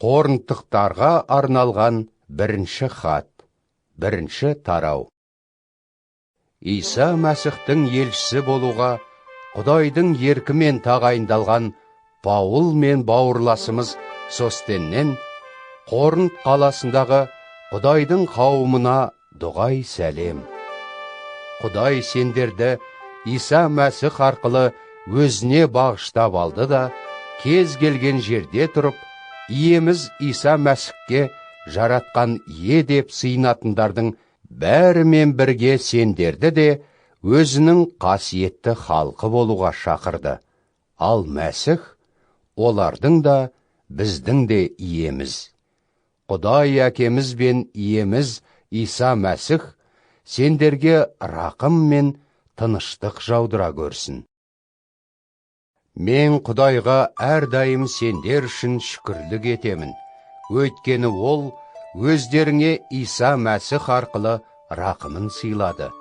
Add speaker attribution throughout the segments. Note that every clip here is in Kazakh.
Speaker 1: Қорынтықтарға арналған бірінші хат, бірінші тарау. Иса Мәсіхтің елшісі болуға Құдайдың еркімен тағайындалған Паул мен бауырласымыз Состеннен Қорынт қаласындағы Құдайдың қауымына дұғай сәлем. Құдай сендерді Иса Мәсіх арқылы өзіне бағыштап алды да, кез келген жерде тұрып, иеміз Иса Мәсіхке жаратқан деп сыйынатындардың бәрімен бірге сендерді де өзінің қасиетті халқы болуға шақырды. Ал Мәсіх олардың да біздің де иеміз. Құдай әкеміз бен иеміз Иса Мәсіх сендерге рақым мен тыныштық жаудыра көрсін. Мен Құдайға әрдайым сендер үшін шүкірлік етемін. Өйткені ол өздеріңе Иса Мәсіх арқылы рақымын сыйлады.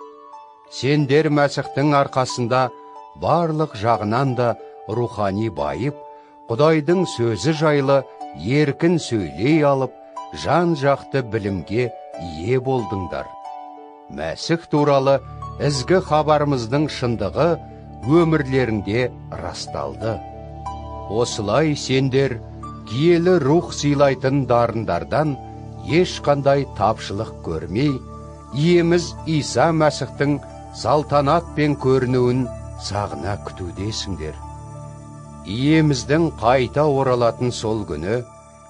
Speaker 1: Сендер Мәсіхтің арқасында барлық жағынан да рухани байып, Құдайдың сөзі жайлы еркін сөйлей алып, жан-жақты білімге ие болдыңдар. Мәсіх туралы ізгі хабарымыздың шындығы өмірлеріңде расталды. Осылай сендер киелі рух сыйлайтын дарындардан ешқандай тапшылық көрмей, иеміз Иса Мәсіхтің салтанат пен көрінуін сағына күтудесіңдер. Иеміздің қайта оралатын сол күні,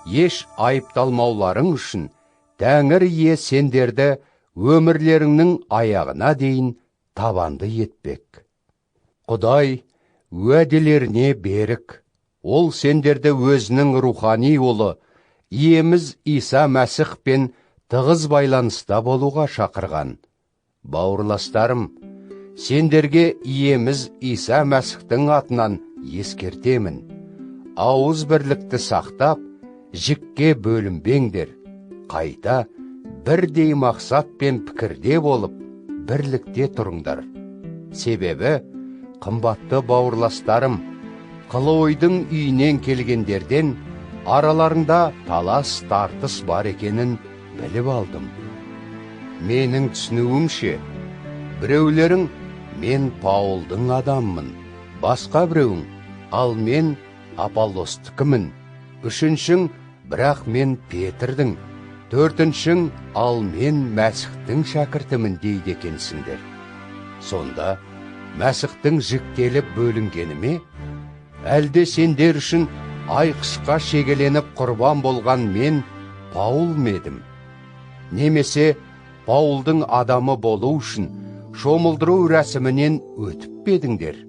Speaker 1: еш айыпталмауларың үшін Тәңір ие сендерді өмірлеріңнің аяғына дейін табанды етпек. Құдай уәделеріне берік, ол сендерді өзінің рухани ұлы, иеміз Иса Мәсіхпен тығыз байланыста болуға шақырған. Бауырластарым, сендерге иеміз Иса Мәсіхтің атынан ескертемін. Ауыз бірлікті сақтап, жікке бөлінбеңдер. Қайта бірдей мақсат пен пікірде болып, бірлікте тұрыңдар. Себебі, қымбатты бауырластарым, қылы ойдың үйінен келгендерден араларында талас тартыс бар екенін біліп алдым. Менің түсінуімше, біреулерің мен Паулдың адаммын, басқа біреуің ал мен Аполлостікімін, үшіншің бірақ мен Петрдің, төртіншің ал мен Мәсіхтің шәкіртімін дейді екенсіңдер. Сонда Мәсіхтің жіктеліп бөлінгені ме? Әлде сендер үшін айқышқа шегеленіп құрбан болған мен Паул медім? Немесе Паулдың адамы болу үшін шомылдыру рәсімінен өтіп бедіңдер?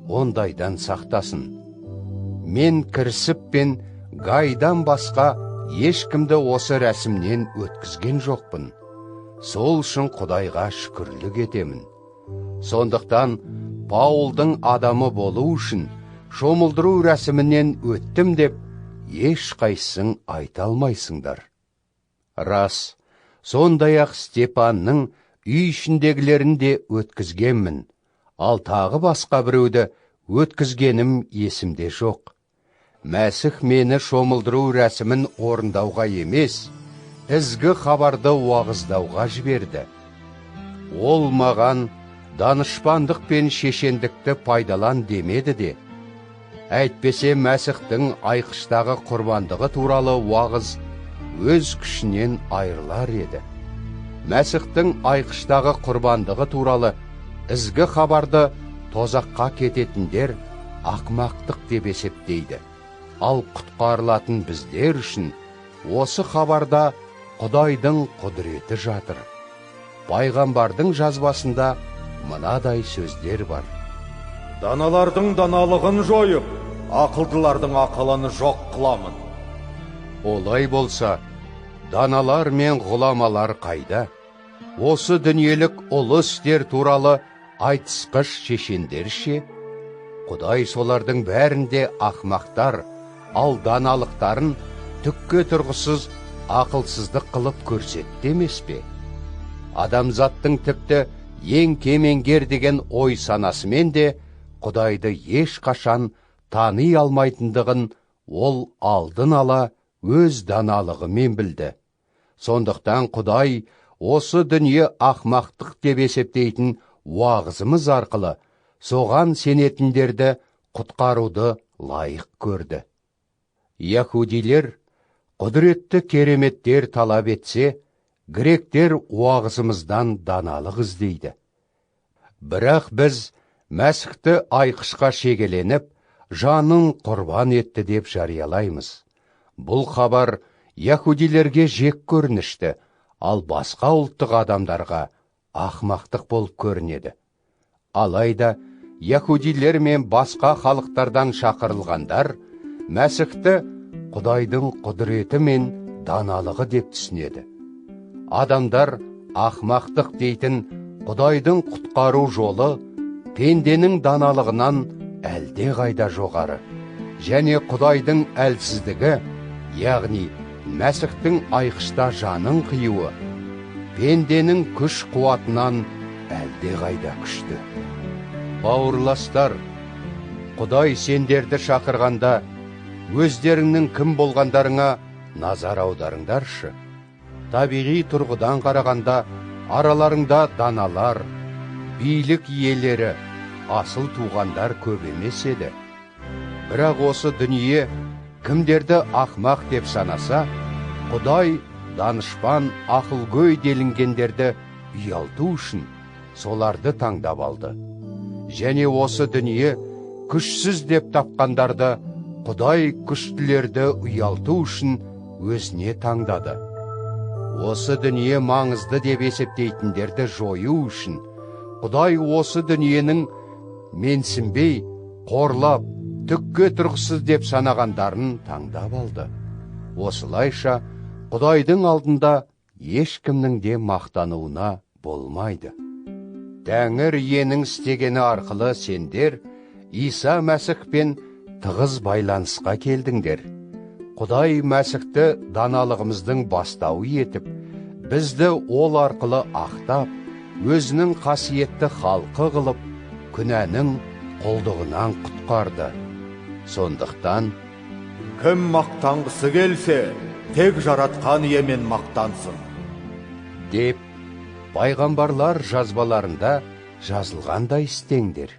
Speaker 1: Ондайдан сақтасын. Мен кірісіп пен Гайдан басқа ешкімді осы рәсімнен өткізген жоқпын. Сол үшін Құдайға шүкірлік етемін. Сондықтан Паулдың адамы болу үшін шомылдыру рәсімінен өттім деп, ешқайсың айта алмайсыңдар. Рас, сондай-ақ Степанның үй ішіндегілерін де өткізгенмін, ал тағы басқа біреуді өткізгенім есімде жоқ. Мәсіх мені шомылдыру рәсімін орындауға емес, ізгі хабарды уағыздауға жіберді. Ол маған данышпандық пен шешендікті пайдалан демеді де, әйтпесе Мәсіхтің айқыштағы құрбандығы туралы уағыз өз күшінен айырылар еді. Мәсіхтің айқыштағы құрбандығы туралы ізгі хабарды тозаққа кететіндер ақмақтық деп есептейді. Ал құтқарылатын біздер үшін осы хабарда Құдайдың құдіреті жатыр. Пайғамбардың жазбасында мынадай сөздер бар.
Speaker 2: Даналардың даналығын жойып, ақылдылардың ақылын жоқ қыламын.
Speaker 1: Олай болса, даналар мен ғұламалар қайда? Осы дүниелік ұлы істер туралы айтысқыш шешендер ше? Құдай солардың бәрінде ақмақтар, ал даналықтарын түкке тұрғысыз ақылсыздық қылып көрсетті емес пе? Адамзаттың тіпті ең кемеңгер деген ой санасымен де Құдайды ешқашан тани алмайтындығын ол алдын ала өз даналығымен білді. Сондықтан Құдай осы дүние ақмақтық деп есептейтін уағызымыз арқылы соған сенетіндерді құтқаруды лайық көрді. Яһудилер құдіретті кереметтер талап етсе, гректер уағызымыздан даналық іздейді. Бірақ біз Мәсіхті айқышқа шегеленіп, жанын құрбан етті деп жариялаймыз. Бұл хабар яһудилерге жек көрінішті, ал басқа ұлттық адамдарға ақмақтық болып көрінеді. Алайда яһудилер мен басқа халықтардан шақырылғандар Мәсіхті Құдайдың құдіреті мен даналығы деп түсінеді. Адамдар ақмақтық дейтін Құдайдың құтқару жолы пенденің даналығынан әлде қайда жоғары, және Құдайдың әлсіздігі, яғни Мәсіхтің айқышта жанын қиюы, пенденің күш қуатынан әлде қайда күшті. Бауырластар, Құдай сендерді шақырғанда, өздеріңнің кім болғандарыңа назар аударыңдаршы. Табиғи тұрғыдан қарағанда, араларыңда даналар, билік иелері, асыл туғандар көп емес еді. Бірақ осы дүние кімдерді ақмақ деп санаса, Құдай данышпан ақылгөй делінгендерді ұялту үшін соларды таңдап алды. Және осы дүние күшсіз деп тапқандарды Құдай күштілерді ұялту үшін өзіне таңдады. Осы дүние маңызды деп есептейтіндерді жою үшін Құдай осы дүниенің менсінбей, қорлап, түкке тұрғысыз деп санағандарын таңдап алды. Осылайша Құдайдың алдында ешкімнің де мақтануына болмайды. Тәңір иенің істегені арқылы сендер Иса Мәсіхпен тығыз байланысқа келдіңдер. Құдай Мәсіхті даналығымыздың бастауы етіп, бізді ол арқылы ақтап, өзінің қасиетті халқы қылып, күнәнің құлдығынан құтқарды. Сондықтан,
Speaker 2: кім мақтанғысы келсе, тек жаратқан иемен мақтансын
Speaker 1: деп, пайғамбарлар жазбаларында жазылғандай істеңдер.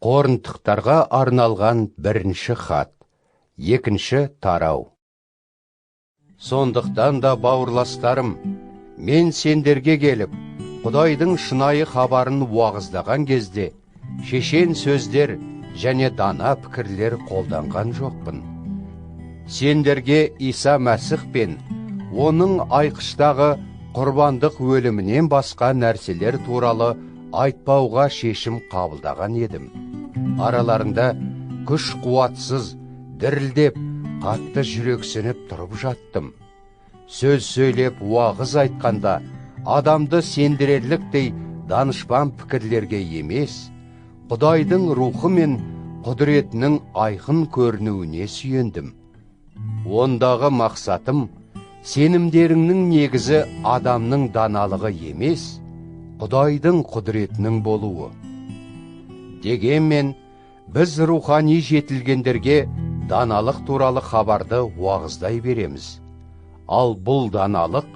Speaker 1: Коринтықтарға арналған бірінші хат, екінші тарау. Сондықтан да, бауырластарым, мен сендерге келіп, Құдайдың шынайы хабарын уағыздаған кезде, шешен сөздер және дана пікірлер қолданған жоқпын. Сендерге Иса Мәсіх пен оның айқыштағы құрбандық өлімінен басқа нәрселер туралы айтпауға шешім қабылдаған едім. Араларында күш қуатсыз, дірілдеп, қатты жүрексініп тұрып жаттым. Сөз сөйлеп, уағыз айтқанда, адамды сендірерліктей данышпан пікірлерге емес, Құдайдың рухы мен құдіретінің айқын көрінуіне сүйендім. Ондағы мақсатым, сенімдеріңнің негізі адамның даналығы емес, Құдайдың құдіретінің болуы. Дегенмен, біз рухани жетілгендерге даналық туралы хабарды уағыздай береміз. Ал бұл даналық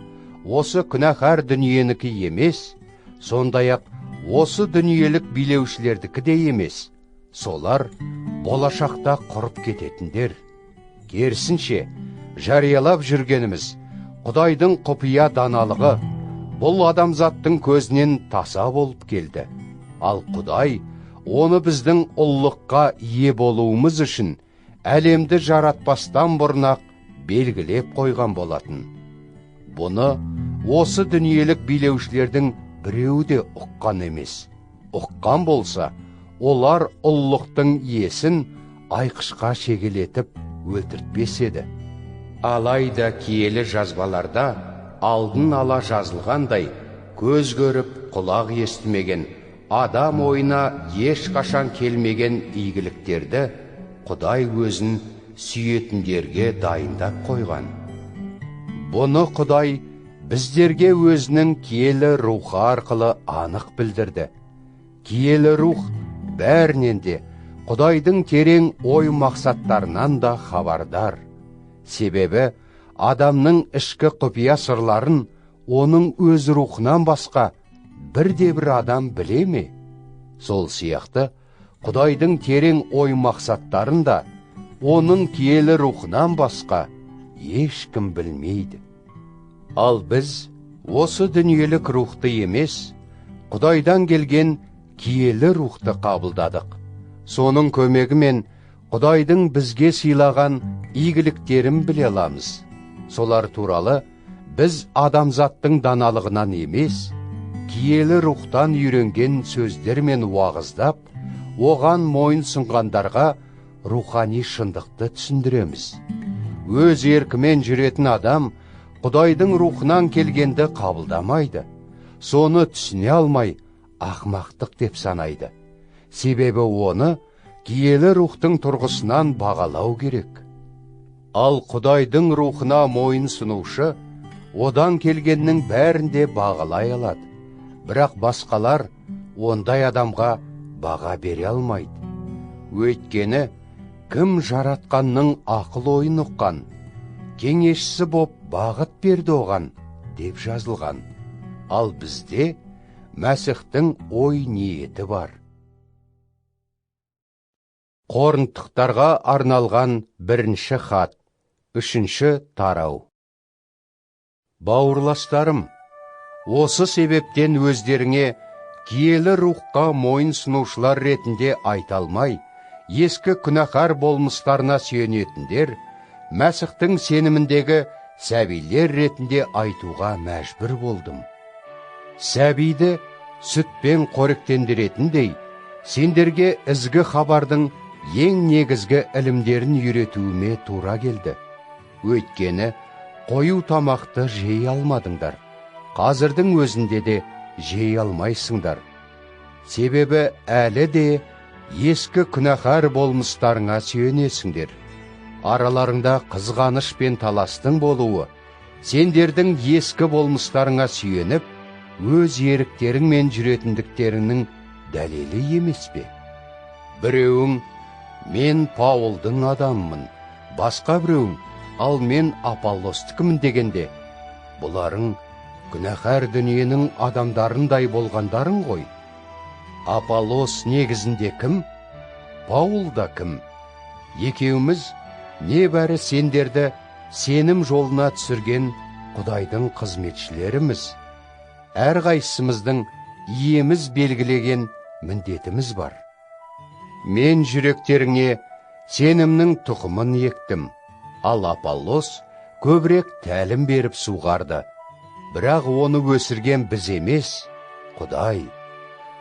Speaker 1: осы күнәһар дүниенікі емес, сондай-ақ осы дүниелік билеушілердікі де емес. Солар болашақта құрып кететіндер. Керісінше, жариялап жүргеніміз Құдайдың құпия даналығы бұл адамзаттың көзінен таса болып келді. Ал Құдай оны біздің ұлылыққа ие болуымыз үшін әлемді жаратпастан бұрын-ақ белгілеп қойған болатын. Бұны осы дүниелік билеушілердің біреуі де ұққан емес. Ұққан болса, олар ұлылықтың иесін айқышқа шегелетіп өлтіртпес еді. Алайда киелі жазбаларда алдын ала жазылғандай, көз көріп, құлақ естімеген, адам ойына ешқашан келмеген игіліктерді Құдай өзін сүйетіндерге дайындап қойған. Бұны Құдай біздерге өзінің киелі рухы арқылы анық білдірді. Киелі рух бәрінен де Құдайдың терең ой мақсаттарынан да хабардар. Себебі адамның ішкі құпия сырларын оның өз рухынан басқа бірде-бір адам біле ме? Сол сияқты Құдайдың терең ой мақсаттарын да оның киелі рухынан басқа ешкім білмейді. Ал біз осы дүниелік рухты емес, Құдайдан келген киелі рухты қабылдадық. Соның көмегімен Құдайдың бізге сыйлаған игіліктерін біле аламыз. Солар туралы біз адамзаттың даналығынан емес, киелі рухтан үйренген сөздермен уағыздап, оған мойын сұнғандарға рухани шындықты түсіндіреміз. Өз еркімен жүретін адам Құдайдың рухынан келгенді қабылдамайды. Соны түсіне алмай, ақмақтық деп санайды. Себебі оны киелі рухтың тұрғысынан бағалау керек. Ал Құдайдың рухына мойын сұнушы, одан келгеннің бәрінде бағалай алады. Бірақ басқалар ондай адамға баға бере алмайды. Өйткені, кім жаратқанның ақыл ойын ұққан, кеңесшісі боп бағыт берді оған, деп жазылған. Ал бізде Мәсіхтің ой ниеті бар. Коринттықтарға арналған 1-ші хат, 3-ші тарау. Бауырластарым, осы себептен өздеріңе киелі рухқа мойын сұнушылар ретінде айта алмай, ескі күнәһар болмыстарына сүйенетіндер, Мәсіхтің сеніміндегі сәбилер ретінде айтуға мәжбүр болдым. Сәбиді сүтпен қоректендіретіндей, сендерге ізгі хабардың ең негізгі ілімдерін үйретуіме тура келді. Өйткені, қою тамақты жей алмадыңдар. Қазірдің өзінде де жей алмайсыңдар. Себебі әлі де ескі күнәһар болмыстарыңа сүйенесіңдер. Араларыңда қызғаныш пен таластың болуы, сендердің ескі болмыстарыңа сүйеніп, өз еріктеріңмен жүретіндіктеріңнің дәлелі емес пе? Біреуің, мен Паулдың адаммын, басқа біреуің, ал мен Аполлостікімін дегенде, бұларың күнәһар дүниенің адамдарындай болғандарың ғой. Аполлос негізінде кім? Паул да кім? Екеуміз небәрі сендерді сенім жолына түсірген Құдайдың қызметшілеріміз. Әрқайсымыздың иеміз белгілеген міндетіміз бар. Мен жүректеріңе сенімнің тұқымын ектім, ал Аполлос көбірек тәлім беріп суғарды. Бірақ оны өсірген біз емес, Құдай.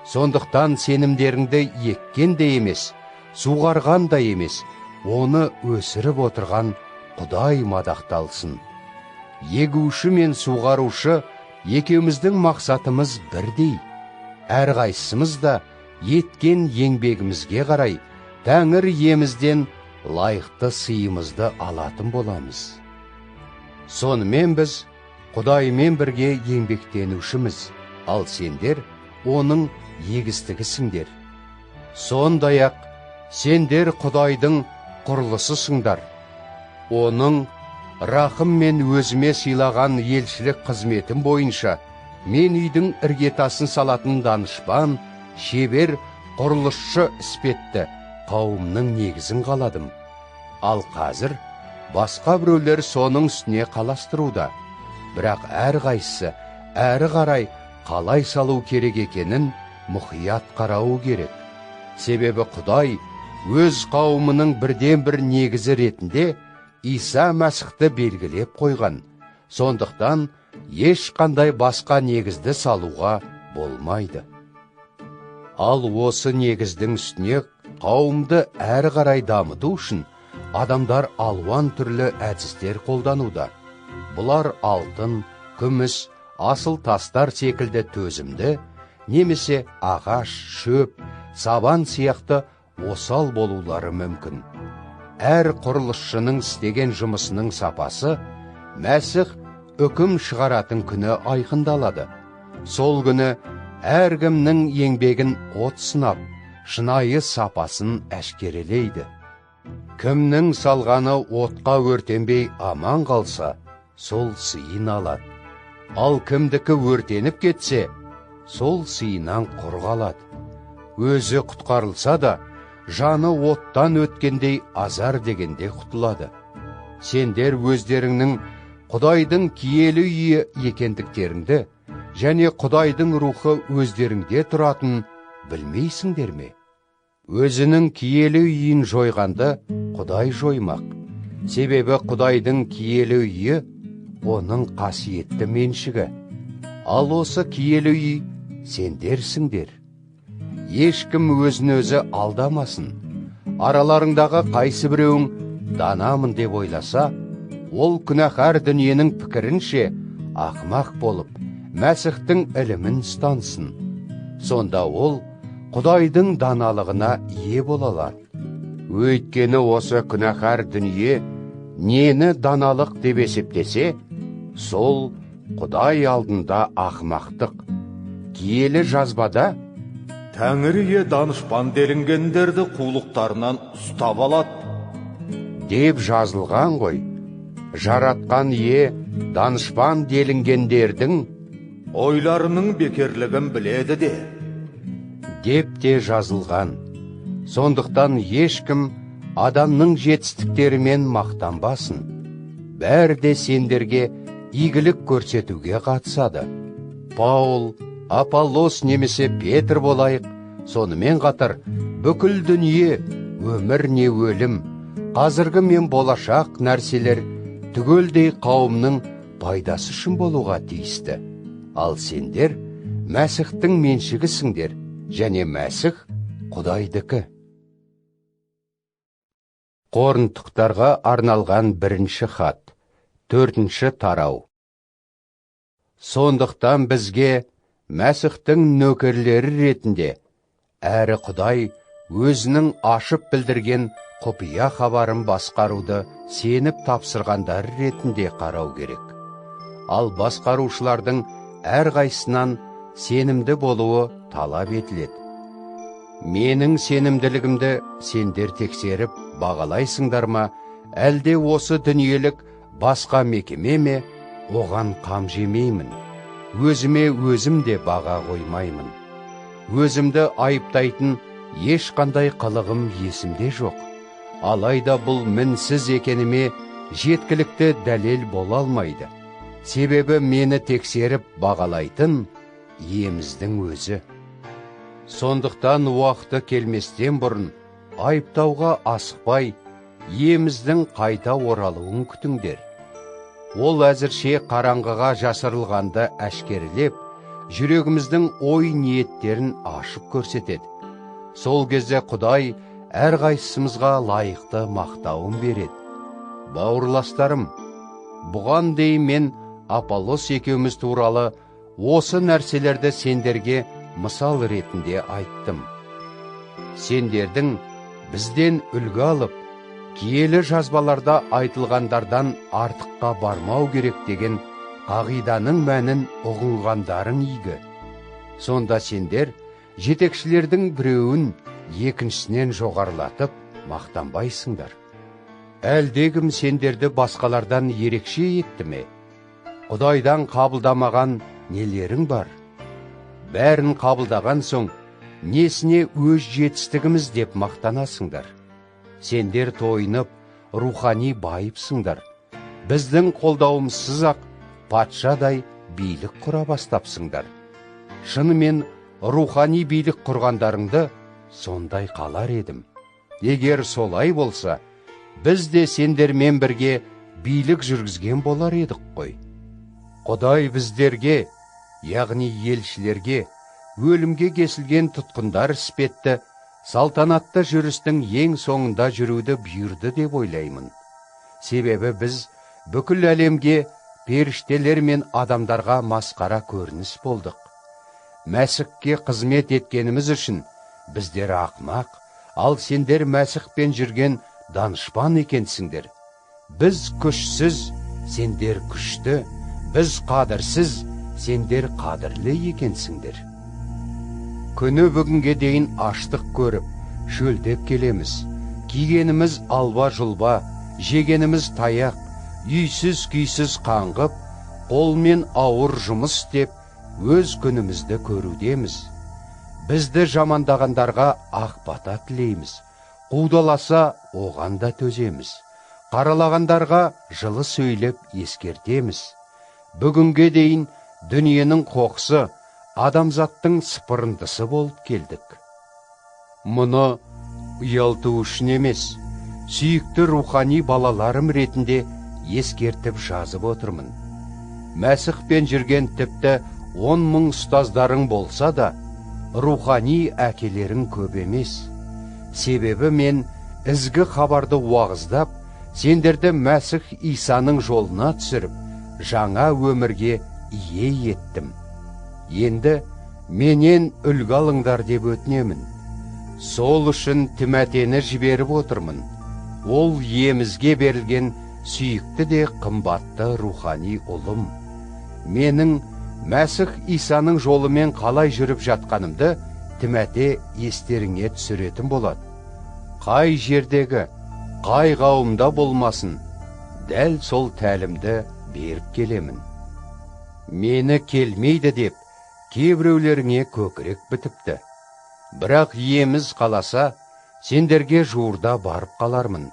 Speaker 1: Сондықтан сенімдеріңді еккен де емес, суғарған да емес, оны өсіріп отырған Құдай мадақталсын. Егуші мен суғарушы екеуміздің мақсатымыз бірдей. Әрқайсымыз да еткен еңбегімізге қарай Тәңір иемізден лайықты сыйымызды алатын боламыз. Сонымен біз Құдаймен бірге еңбектенушіміз, ал сендер оның егістігісіңдер. Сондай-ақ сендер Құдайдың құрылысысыңдар. Оның рақым мен өзіме сыйлаған елшілік қызметім бойынша мен үйдің іргетасын салатын данышпан, шебер, құрылысшы іспетті қауымның негізін қаладым. Ал қазір басқа біреулер соның үстіне қаластыруда. Бірақ әрқайсысы әрі қарай қалай салу керек екенін мұқият қарау керек. Себебі Құдай өз қауымының бірден бір негізі ретінде Иса Мәсіхті белгілеп қойған. Сондықтан ешқандай басқа негізді салуға болмайды. Ал осы негіздің үстіне қауымды әрі қарай дамыту үшін адамдар алуан түрлі әдістер қолдануда. Бұлар алтын, күміс, асыл тастар секілді төзімді, немесе ағаш, шөп, сабан сияқты осал болулары мүмкін. Әр құрылысшының істеген жұмысының сапасы Мәсіх үкім шығаратын күні айқындалады. Сол күні әркімнің еңбегін от сынап, шынайы сапасын әшкерелейді. Кімнің салғаны отқа өртенбей аман қалса, сол сыйын алады. Ал кімдікі өртеніп кетсе, сол сыйынан құр қалады. Өзі құтқарылса да, жаны оттан өткендей азар дегенде құтылады. Сендер өздеріңнің Құдайдың киелі үйі екендіктеріңді, және Құдайдың рухы өздеріңде тұратын білмейсіңдер ме? Өзінің киелі үйін жойғанды Құдай жоймақ. Себебі Құдайдың киелі үйі оның қасиетті меншігі. Ал осы киелі үй сендерсіңдер. Ешкім өзін өзі алдамасын. Араларыңдағы қайсы біреуің данамын деп ойласа, ол күнәһар дүниенің пікірінше ақымақ болып, Мәсіхтің ілімін ұстансын. Сонда ол Құдайдың даналығына ие бола алады. Өйткені осы күнәһар дүние нені даналық деп есептесе, сол Құдай алдында ақымақтық. Киелі жазбада
Speaker 2: Тәңірие данышпан делінгендерді қулықтарынан ұстап алады
Speaker 1: деп жазылған ғой. Жаратқан ие данышпан делінгендердің
Speaker 2: ойларының бекерлігін біледі
Speaker 1: деп те жазылған. Сондықтан ешкім адамның жетістіктерімен мақтанбасын. Бәрі де сендерге игілік көрсетуге қатысады. Паул, Аполлос немесе Петр болайық, сонымен қатар бүкіл дүние, өмір не өлім, қазіргі мен болашақ нәрселер түгелдей қауымның пайдасы үшін болуға тиісті. Ал сендер Мәсіхтің меншігісіңдер, және Мәсіх Құдайдікі. Коринтықтарға арналған 1-ші хат, 4-ші тарау. Сондықтан бізге Мәсіхтің нөкерлері ретінде, әрі Құдай өзінің ашып білдірген құпия хабарын басқаруды сеніп тапсырғандар ретінде қарау керек. Ал басқарушылардың әрқайсынан сенімді болуы талап етіледі. Менің сенімділігімді сендер тексеріп бағалайсыңдар ма, әлде осы дүниелік басқа мекеме ме, оған қам жемеймін. Өзіме өзім де баға қоймаймын. Өзімді айыптайтын ешқандай қылығым есімде жоқ. Алайда бұл мінсіз екеніме жеткілікті дәлел бола алмайды. Себебі мені тексеріп бағалайтын иеміздің өзі. Сондықтан уақыты келместен бұрын айыптауға асықпай, иеміздің қайта оралуын күтіңдер. Ол әзірше қараңғыға жасырылғанды әшкерелеп, жүрегіміздің ой ниеттерін ашып көрсетеді. Сол кезде Құдай әрқайсымызға лайықты мақтауын береді. Бауырластарым, бұған дейін мен Аполлос екеуміз туралы осы нәрселерді сендерге мысал ретінде айттым. Сендердің бізден үлгі алып, киелі жазбаларда айтылғандардан артыққа бармау керек деген қағиданың мәнін ұғынғандарың игі. Сонда сендер жетекшілердің біреуін екіншісінен жоғарылатып мақтанбайсыңдар. Әлдегім сендерді басқалардан ерекше етті ме? Құдайдан қабылдамаған нелерің бар? Бәрін қабылдаған соң, несіне өз жетістігіміз деп мақтанасыңдар? Сендер тойынып, рухани байыпсыңдар. Біздің қолдауымсыз-ақ патшадай билік құра бастапсыңдар. Шынымен рухани билік құрғандарыңды сондай қалар едім. Егер солай болса, біз де сендермен бірге билік жүргізген болар едік қой. Құдай біздерге, яғни елшілерге, өлімге кесілген тұтқындар іспетті, салтанатты жүрістің ең соңында жүруді бұйырды деп ойлаймын. Себебі біз бүкіл әлемге, періштелер мен адамдарға масқара көрініс болдық. Мәсіхке қызмет еткеніміз үшін біздер ақымақ, ал сендер Мәсіхпен жүрген данышпан екенсіңдер. Біз күшсіз, сендер күшті, біз қадірсіз, сендер қадірлі екенсіңдер. күні бүгінге дейін аштық көріп, шөлдеп келеміз. Кигеніміз алба жұлба, жегеніміз таяқ, үйсіз күйсіз қаңғып, қолмен ауыр жұмыс істеп, өз күнімізді көрудеміз. Бізді жамандағандарға ақ бата тілейміз. Қудаласа, оған да төземіз. Қаралағандарға жылы сөйлеп ескертеміз. Бүгінге дейін дүниенің қоқысы, адамзаттың сыпырындысы болып келдік. Мұны ұялту үшін емес, сүйікті рухани балаларым ретінде ескертіп жазып отырмын. Мәсіхпен жүрген тіпті 10 мың ұстаздарың болса да, рухани әкелерің көп емес. Себебі мен ізгі хабарды уағыздап, сендерді Мәсіх Исаның жолына түсіріп, жаңа өмірге ие еттім. Енді менен үлгі алыңдар деп өтінемін. Сол үшін Тимәтені жіберіп отырмын. Ол емізге берілген сүйікті де қымбатты рухани ұлым. Менің Мәсіх Исаның жолымен қалай жүріп жатқанымды Тимәте естеріңе түсіретін болады. Қай жердегі, қай қауымда болмасын, дәл сол тәлімді беріп келемін. Мені келмейді деп, кейбіреулеріңе көкірек бітіпті. Бірақ еміз қаласа, сендерге жуырда барып қалармын.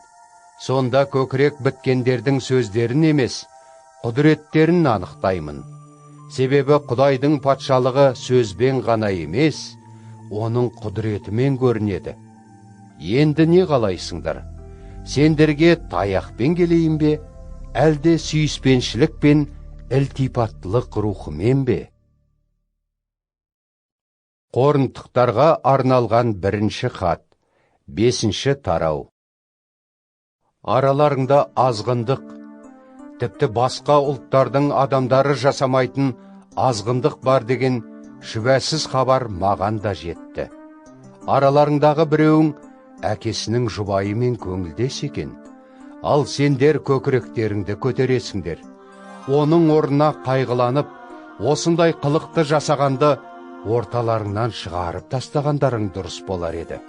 Speaker 1: Сонда көкірек біткендердің сөздерін емес, құдіреттерін анықтаймын. Себебі Құдайдың патшалығы сөзбен ғана емес, оның құдіретімен көрінеді. Енді не қалайсыңдар? Сендерге таяқпен келейін бе, әлде сүйіспеншілік пен ілтипаттылық рухымен бе? Коринтықтарға арналған 1-ші хат, 5-ші тарау. Араларыңда азғындық, тіпті басқа ұлттардың адамдары жасамайтын азғындық бар деген шүбәсіз хабар маған да жетті. Араларыңдағы біреуің әкесінің жұбайымен көңілдес екен, ал сендер көкіректеріңді көтересіңдер. Оның орнына қайғыланып, осындай қылықты жасағанды орталарыңнан шығарып тастағандарың дұрыс болар еді.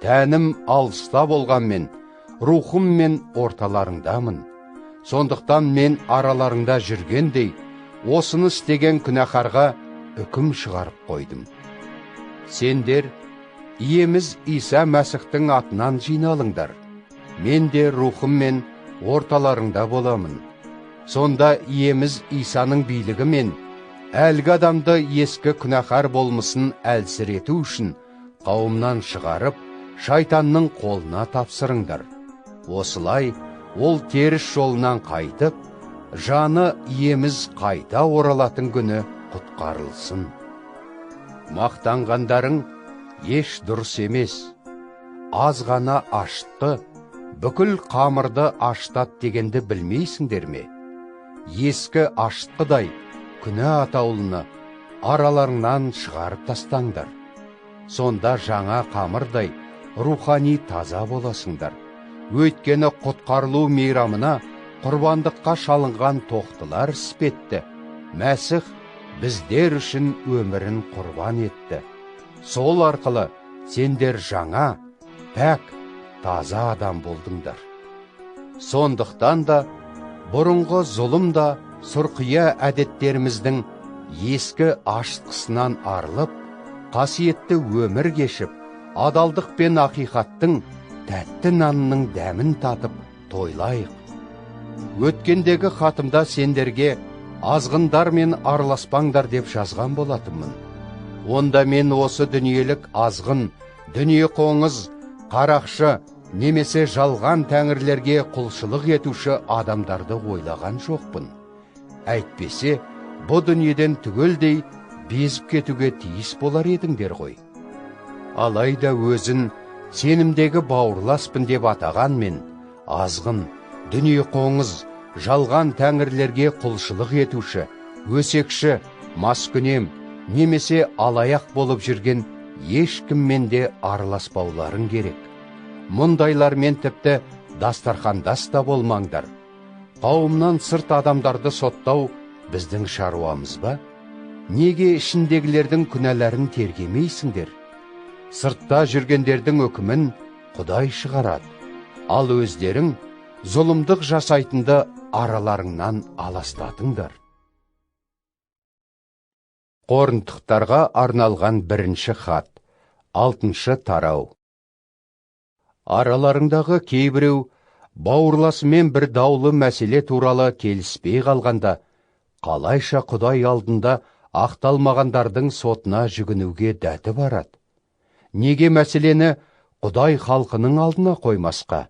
Speaker 1: Тәнім алыста болғанмен, рухым мен орталарыңдамын. Сондықтан мен араларыңда жүргендей, осыны істеген күнәһарға үкім шығарып қойдым. Сендер иеміз Иса Мәсіхтің атынан жиналыңдар. Мен де рухыммен орталарыңда боламын. Сонда иеміз Исаның билігімен әлгі адамды ескі күнәһар болмысын әлсірету үшін қауымнан шығарып, шайтанның қолына тапсырыңдар. Осылай, ол теріс жолынан қайтып, жаны иеміз қайта оралатын күні құтқарылсын. Мақтанғандарың еш дұрыс емес. Аз ғана ашытты, бүкіл қамырды ашытат дегенді білмейсіңдер ме? Ескі ашытқыдай күнә атаулыны араларыңнан шығарып тастаңдар. Сонда жаңа қамырдай рухани таза боласыңдар. Өйткені құтқарылу мейрамына құрбандыққа шалынған тоқтылар іспетті. Мәсіх біздер үшін өмірін құрбан етті. Сол арқылы сендер жаңа, пәк, таза адам болдыңдар. Сондықтан да бұрынғы зұлым да сұрқия әдеттеріміздің ескі ашытқысынан арылып, қасиетті өмір кешіп, адалдық пен ақиқаттың тәтті нанның дәмін татып тойлайық. Өткендегі хатымда сендерге азғындармен араласпаңдар деп жазған болатынмын. Онда мен осы дүниелік азғын, дүние қоңыз, қарақшы, немесе жалған тәңірлерге құлшылық етуші адамдарды ойлаған жоқпын. Әйтпесе, бұ дүниеден түгелдей безіп кетуге тиіс болар едіңдер ғой. Алайда өзін сенімдегі бауырласпын деп атағанмен, азғын, дүние қоңыз, жалған тәңірлерге құлшылық етуші, өсекші, маскүнем, немесе алаяқ болып жүрген ешкіммен де араласпауларың керек. Мұндайлармен тіпті дастархандас та болмаңдар. Қауымнан сырт адамдарды соттау біздің шаруамыз ба? Неге ішіндегілердің күнәларын тергемейсіңдер? Сыртта жүргендердің өкімін Құдай шығарады, ал өздерің зұлымдық жасайтынды араларыңнан аластатыңдар. Коринтықтарға арналған бірінші хат, 6 тарау. Араларыңдағы кейбіреу бауырласымен бір даулы мәселе туралы келіспей қалғанда, қалайша Құдай алдында ақталмағандардың сотына жүгінуге дәті барады? Неге мәселені Құдай халқының алдына қоймасқа?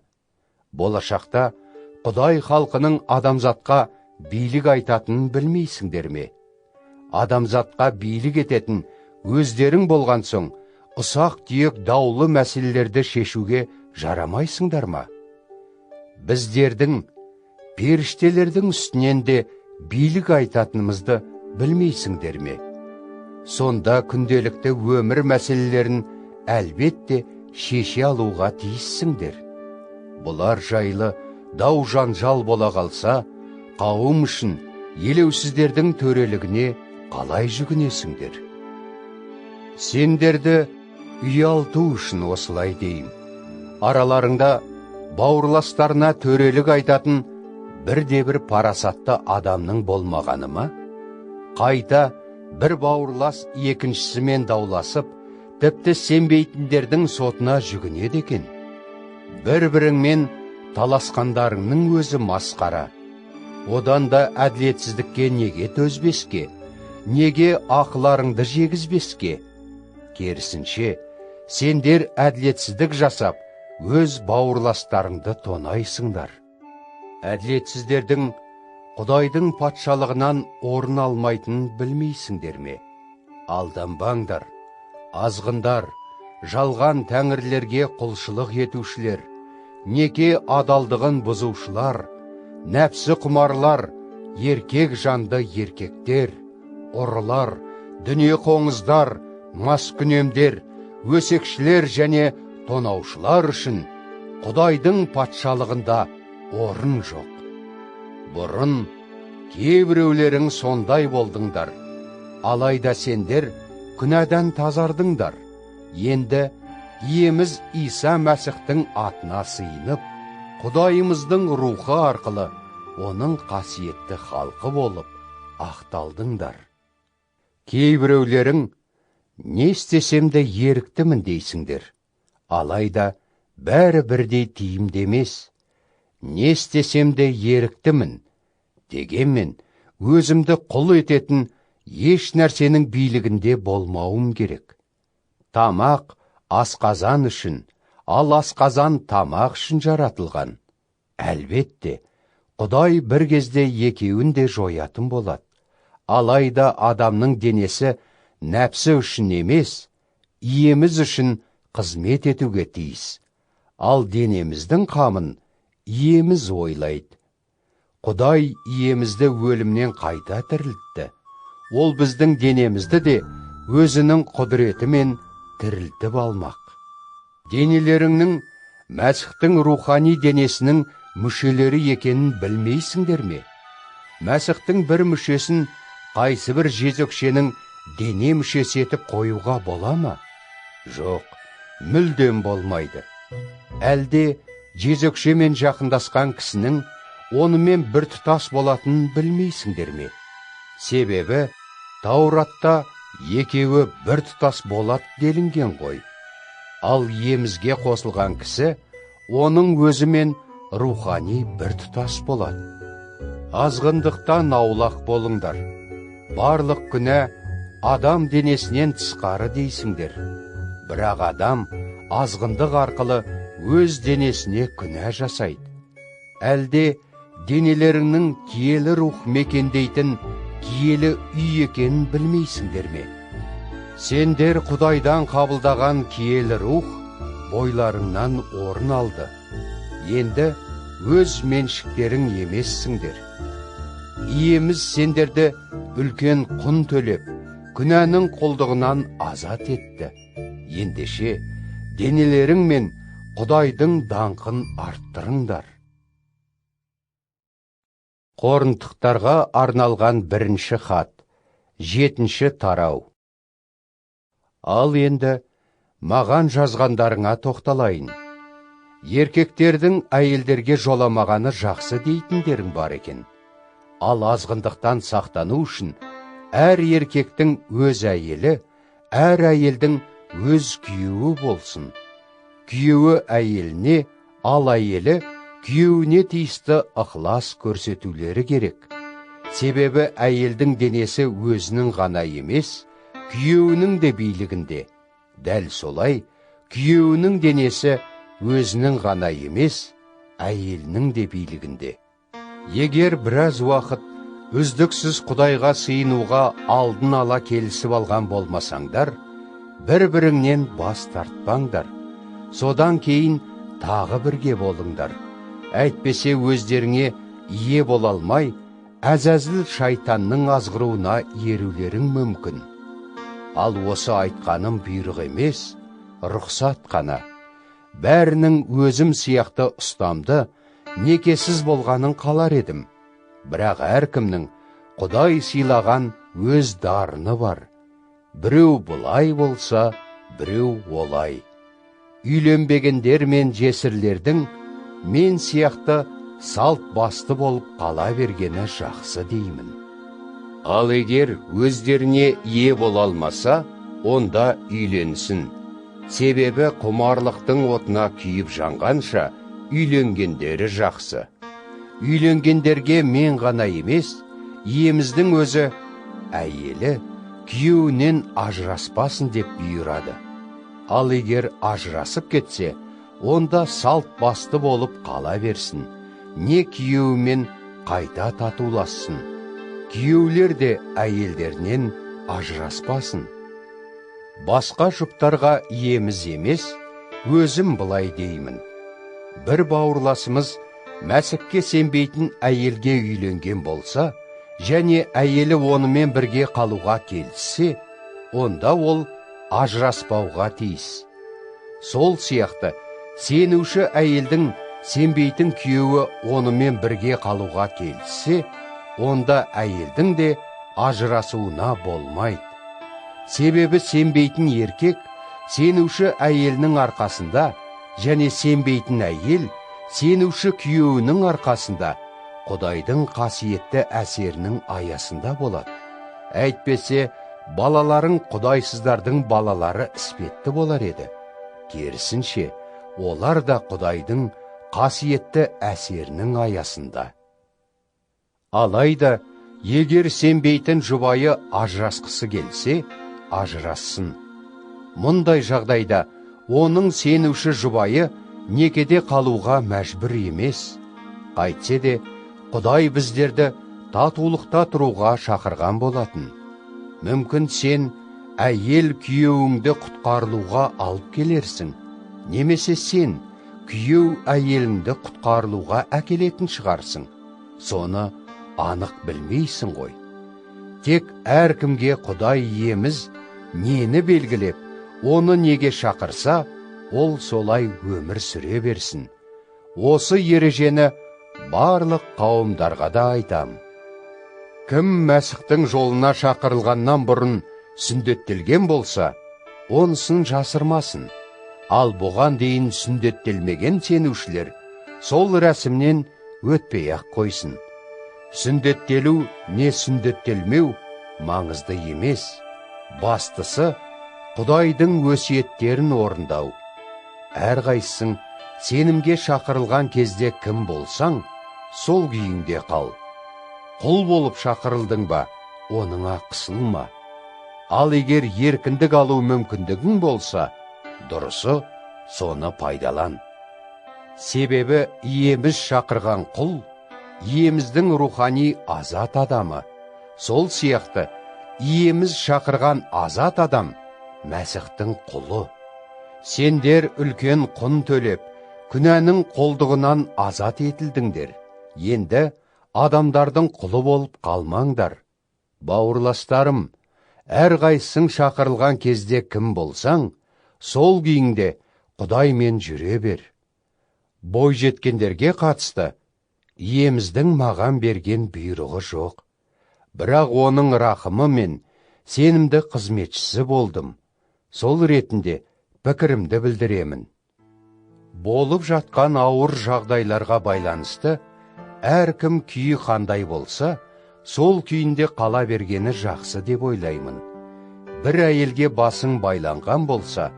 Speaker 1: Болашақта Құдай халқының адамзатқа билік айтатынын білмейсіңдер ме? Адамзатқа билік ететін өздерің болған соң, ұсақ түйек даулы мәселелерді шешуге жарамайсыңдар ма? Біздердің, періштелердің үстінен де билік айтатынымызды білмейсіңдер ме? Сонда күнделікті өмір мәселелерін әлбетте шеше алуға тиіссіңдер. Бұлар жайлы дау жанжал бола қалса, қауым үшін елеусіздердің төрелігіне қалай жүгінесіңдер? Сендерді ұялту үшін осылай деймін. Араларыңда бауырластарына төрелік айтатын бірде-бір парасатты адамның болмағаны ма? Қайта бір бауырлас екіншісімен дауласып, тіпті сенбейтіндердің сотына жүгінеді екен. Бір-біріңмен таласқандарыңның өзі масқара. Одан да әділетсіздікке неге төзбеске? Неге ақыларыңды жегізбеске? Керісінше, сендер әділетсіздік жасап, өз бауырластарыңды тонайсыңдар. Әділетсіздердің Құдайдың патшалығынан орын алмайтынын білмейсіңдер ме? Алданбаңдар, азғындар, жалған тәңірлерге құлшылық етушілер, неке адалдығын бұзушылар, нәпсі құмарлар, еркек жанды еркектер, ұрылар, дүние қоңыздар, маскүнемдер, өсекшілер және тонаушылар үшін Құдайдың патшалығында орын жоқ. Бұрын кейбіреулерің сондай болдыңдар, алайда сендер күнәдан тазардыңдар. Енді иеміз Иса Мәсіхтің атына сыйынып, Құдайымыздың рухы арқылы оның қасиетті халқы болып ақталдыңдар. Кейбіреулерің не істесем де еріктімін дейсіңдер, алайда бәрі бірдей тиімді емес. Не істесем де еріктімін, дегенмен өзімді құл ететін еш нәрсенің билігінде болмауым керек. Тамақ асқазан үшін, ал асқазан тамақ үшін жаратылған. Әлбетте, Құдай бір кезде екеуін де жоятын болады. Алайда адамның денесі нәпсі үшін емес, иеміз үшін қызмет етуге тиіс. Ал денеміздің қамын иеміз ойлайды. Құдай иемізді өлімнен қайта тірілтті. Ол біздің денемізді де өзінің құдіретімен тірілтіп алмақ. Денелеріңнің Мәсіхтің рухани денесінің мүшелері екенін білмейсіңдер ме? Мәсіхтің бір мүшесін қайсы бір жезөкшенің дене мүшесі етіп қоюға бола ма? Жоқ, мүлдем болмайды. Әлде жезөкшемен жақындасқан кісінің онымен бір тұтас болатынын білмейсіңдер ме? Себебі Тауратта екеуі бір тұтас болады делінген ғой. Ал иемізге қосылған кісі оның өзімен рухани бір тұтас болады. Азғындықтан аулақ болыңдар. Барлық күнә адам денесінен тысқары дейсіңдер. Бірақ адам азғындық арқылы өз денесіне күнә жасайды. Әлде денелеріңнің киелі рух мекендейтін киелі үй екенін білмейсіңдер ме? Сендер Құдайдан қабылдаған киелі рух бойларыңнан орын алды. Енді өз меншіктерің емессіңдер. Иеміз сендерді үлкен құн төлеп, күнәнің құлдығынан азат етті. Ендеше денелерің мен Құдайдың даңқын арттырыңдар. Коринтықтарға арналған бірінші хат, 7 тарау. Ал енді маған жазғандарыңа тоқталайын. Еркектердің әйелдерге жоламағаны жақсы дейтіндерің бар екен. Ал азғындықтан сақтану үшін әр еркектің өз әйелі, әр әйелдің өз күйеуі болсын. Күйеуі әйеліне, ал әйелі күйеуіне тиісті ықылас көрсетулері керек. Себебі әйелдің денесі өзінің ғана емес, күйеуінің де билігінде. Дәл солай, күйеуінің денесі өзінің ғана емес, әйелінің де билігінде. Егер біраз уақыт үздіксіз Құдайға сыйынуға алдын ала келісіп алған болмасаңдар, бір-біріңнен бас тартпаңдар. Содан кейін тағы бірге болыңдар. Әйтпесе өздеріңе ие бола алмай, әзәзіл шайтанның азғыруына ерулерің мүмкін. Ал осы айтқаным бұйрық емес, рұқсат қана. Бәрінің өзім сияқты ұстамды, некесіз болғанын қалар едім. Бірақ әркімнің Құдай сыйлаған өз дарыны бар. Біреу бұлай болса, біреу олай. Үйленбегендер мен жесірлердің мен сияқты салт басты болып қала бергені жақсы деймін. Ал егер өздеріне ие бола алмаса, онда үйленсін. Себебі құмарлықтың отына күйіп жанғанша үйленгендері жақсы. Үйленгендерге мен ғана емес, иеміздің өзі әйелі күйеуінен ажыраспасын деп бұйырады. Ал егер ажырасып кетсе, онда салт басты болып қала берсін. Не күйеуімен қайта татулассын. Күйеулер де әйелдерінен ажыраспасын. Басқа жұптарға иеміз емес, өзім былай деймін. Бір бауырласымыз мәсікке сенбейтін әйелге үйленген болса, және әйелі онымен бірге қалуға келіссе, онда ол ажыраспауға тиіс. Сол сияқты, сенуші әйелдің сенбейтін күйеуі онымен бірге қалуға келіссе, онда әйелдің де ажырасуына болмайды. Себебі сенбейтін еркек сенуші әйелінің арқасында, және сенбейтін әйел сенуші күйеуінің арқасында Құдайдың қасиетті әсерінің аясында болады. Әйтпесе, балаларың құдайсыздардың балалары іспетті болар еді. Керісінше, олар да Құдайдың қасиетті әсерінің аясында. Алайда, егер сенбейтін жұбайы ажырасқысы келсе, ажырассын. Мұндай жағдайда, оның сенуші жұбайы некеде қалуға мәжбүр емес. Қайтсе де, Құдай біздерді татулықта тұруға шақырған болатын. Мүмкін сен әйел күйеуіңді құтқарылуға алып келерсің. Немесе сен күйеу әйеліңді құтқарылуға әкелетін шығарсың. Соны анық білмейсің ғой. Тек әркімге Құдай иеміз нені белгілеп, оны неге шақырса, ол солай өмір сүре берсін. Осы ережені барлық қауымдарға да айтам. Кім Мәсіхтің жолына шақырылғаннан бұрын сүндеттелген болса, онысын жасырмасын. Ал бұған дейін сүндеттелмеген сенушілер сол рәсімнен өтпей-ақ қойсын. Сүндеттелу не сүндеттелмеу маңызды емес. Бастысы Құдайдың өсиеттерін орындау. Әрқайсың сенімге шақырылған кезде кім болсаң, сол күйіңде қал. Құл болып шақырылдың ба, оныңа қысылма. Ал егер еркіндік алу мүмкіндігің болса, дұрысы соны пайдалан. Себебі иеміз шақырған құл, иеміздің рухани азат адамы. Сол сияқты, иеміз шақырған азат адам, Мәсіхтің құлы. Сендер үлкен құн төлеп, күнәнің қолдығынан азат етілдіңдер. Енді адамдардың құлы болып қалмаңдар. Бауырластарым, әрқайсың шақырылған кезде кім болсаң, сол күйіңде Құдаймен жүре бер. Бойжеткендерге қатысты иеміздің маған берген бұйрығы жоқ. Бірақ оның рақымы мен сенімді қызметшісі болдым. Сол ретінде пікірімді білдіремін. Болып жатқан ауыр жағдайларға байланысты, әркім күйі қандай болса, сол күйінде қала бергені жақсы деп ойлаймын. Бір әйелге басың байланған болса,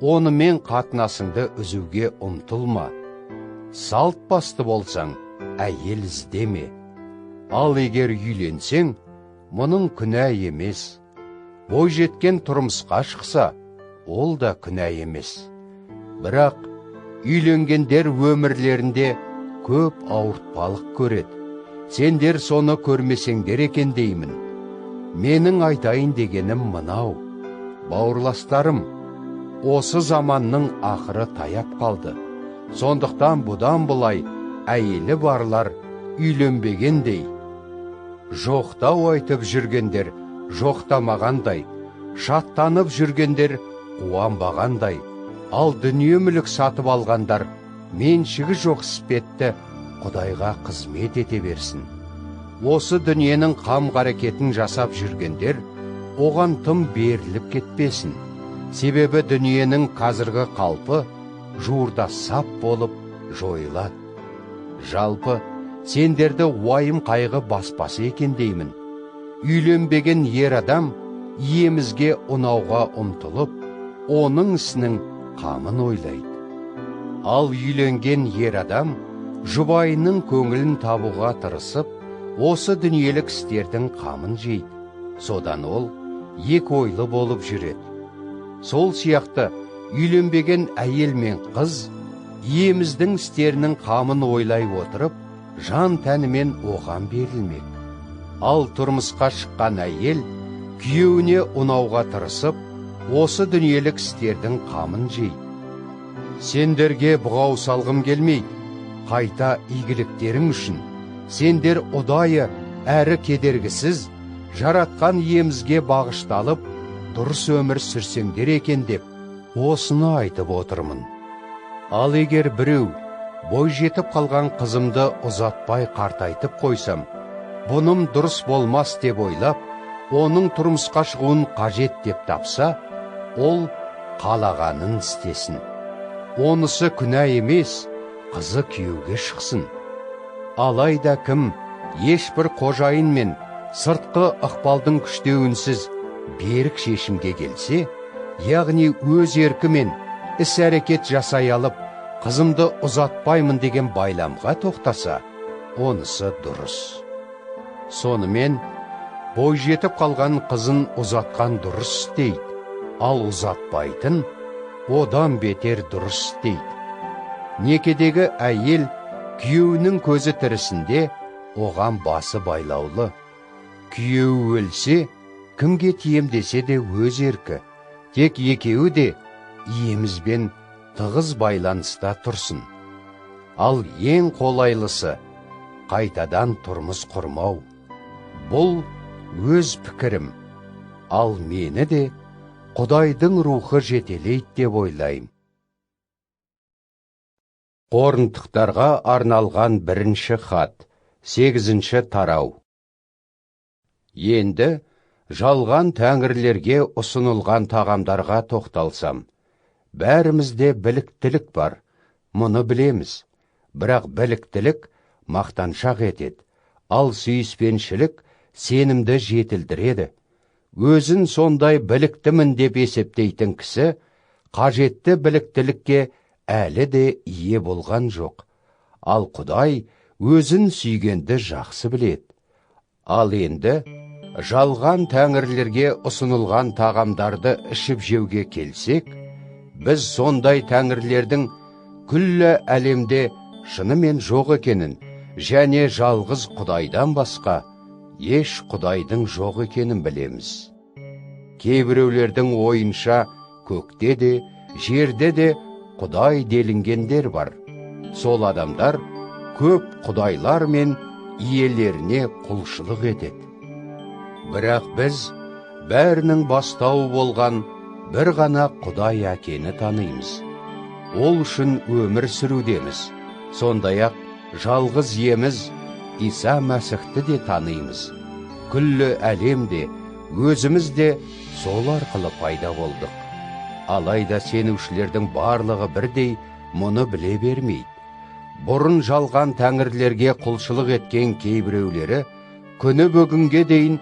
Speaker 1: онымен қатынасыңды үзуге ұмтылма. Салт басты болсаң, әйел іздеме. Ал егер үйленсең, мұның күнә емес. Бойжеткен тұрмысқа шықса, ол да күнә емес. Бірақ үйленгендер өмірлерінде көп ауыртпалық көреді. Сендер соны көрмесеңдер екен деймін. Менің айтайын дегенім мынау. Бауырластарым, осы заманның ақыры таяп қалды. Сондықтан бұдан бұлай әйелі барлар үйленбегендей. Жоқтау айтып жүргендер жоқтамағандай, шаттанып жүргендер қуанбағандай, ал дүние мүлік сатып алғандар меншігі жоқ іспетті Құдайға қызмет ете берсін. Осы дүниенің қам-қарекетін жасап жүргендер оған тым беріліп кетпесін. Себебі дүниенің қазіргі қалпы жуырда сап болып жойылады. Жалпы, сендерді уайым қайғы баспасы екен деймін. Үйленбеген ер адам иемізге ұнауға ұмтылып, оның ісінің қамын ойлайды. Ал үйленген ер адам жұбайының көңілін табуға тырысып, осы дүниелік істердің қамын жейді. Содан ол екі ойлы болып жүреді. Сол сияқты үйленбеген әйел мен қыз иеміздің істерінің қамын ойлай отырып, жан тәнімен оған берілмек. Ал тұрмысқа шыққан әйел күйеуіне ұнауға тырысып, осы дүниелік істердің қамын жейді. Сендерге бұғау салғым келмейді. Қайта игіліктерің үшін сендер ұдайы әрі кедергісіз жаратқан иемізге бағышталып, дұрыс өмір сүрсеңдер екен деп, осыны айтып отырмын. Ал егер біреу бойжетіп қалған қызымды ұзатпай қартайтып қойсам, бұным дұрыс болмас деп ойлап, оның тұрмысқа шығуын қажет деп тапса, ол қалағанын істесін. Онысы күнә емес, қызы күйеуге шықсын. Алайда кім ешбір қожайын мен сыртқы ықпалдың күштеуінсіз берік шешімге келсе, яғни өз еркімен іс-әрекет жасай алып, қызымды ұзатпаймын деген байламға тоқтаса, онысы дұрыс. Сонымен, бойжетіп қалған қызын ұзатқан дұрыс істейді, ал ұзатпайтын одан бетер дұрыс істейді. Некедегі әйел күйеуінің көзі тірісінде оған басы байлаулы. Күйеуі өлсе, кімге тиемдесе де өз еркі. Тек екеуі де иемізбен тығыз байланыста тұрсын. Ал ең қолайлысы қайтадан тұрмыс құрмау. Бұл өз пікірім, ал мені де Құдайдың рухы жетелейді деп ойлайым. Коринтықтарға арналған 1-ші хат, 8-ші тарау. Енді жалған тәңірлерге ұсынылған тағамдарға тоқталсам, бәрімізде біліктілік бар, мұны білеміз. Бірақ біліктілік мақтаншақ етеді, ал сүйіспеншілік сенімді жетілдіреді. Өзін сондай біліктімін деп есептейтін кісі, қажетті біліктілікке әлі де ие болған жоқ. Ал Құдай өзін сүйгенді жақсы біледі. Ал енді жалған тәңірлерге ұсынылған тағамдарды ішіп жеуге келсек, біз сондай тәңірлердің күллі әлемде шынымен жоқ екенін, және жалғыз Құдайдан басқа еш Құдайдың жоқ екенін білеміз. Кейбіреулердің ойынша көкте де, жерде де Құдай делінгендер бар. Сол адамдар көп құдайлар мен иелеріне құлшылық етеді. Бірақ біз бәрінің бастауы болған бір ғана Құдай әкені танимыз. Ол үшін өмір сүрудеміз. Сондай-ақ жалғыз иеміз Иса Мәсіхті де танимыз. Күллі әлемде өзіміз де сол арқылы пайда болдық. Алайда сенушілердің барлығы бірдей мұны біле бермейді. Бұрын жалған тәңірлерге құлшылық еткен кейбіреулері күні бүгінге дейін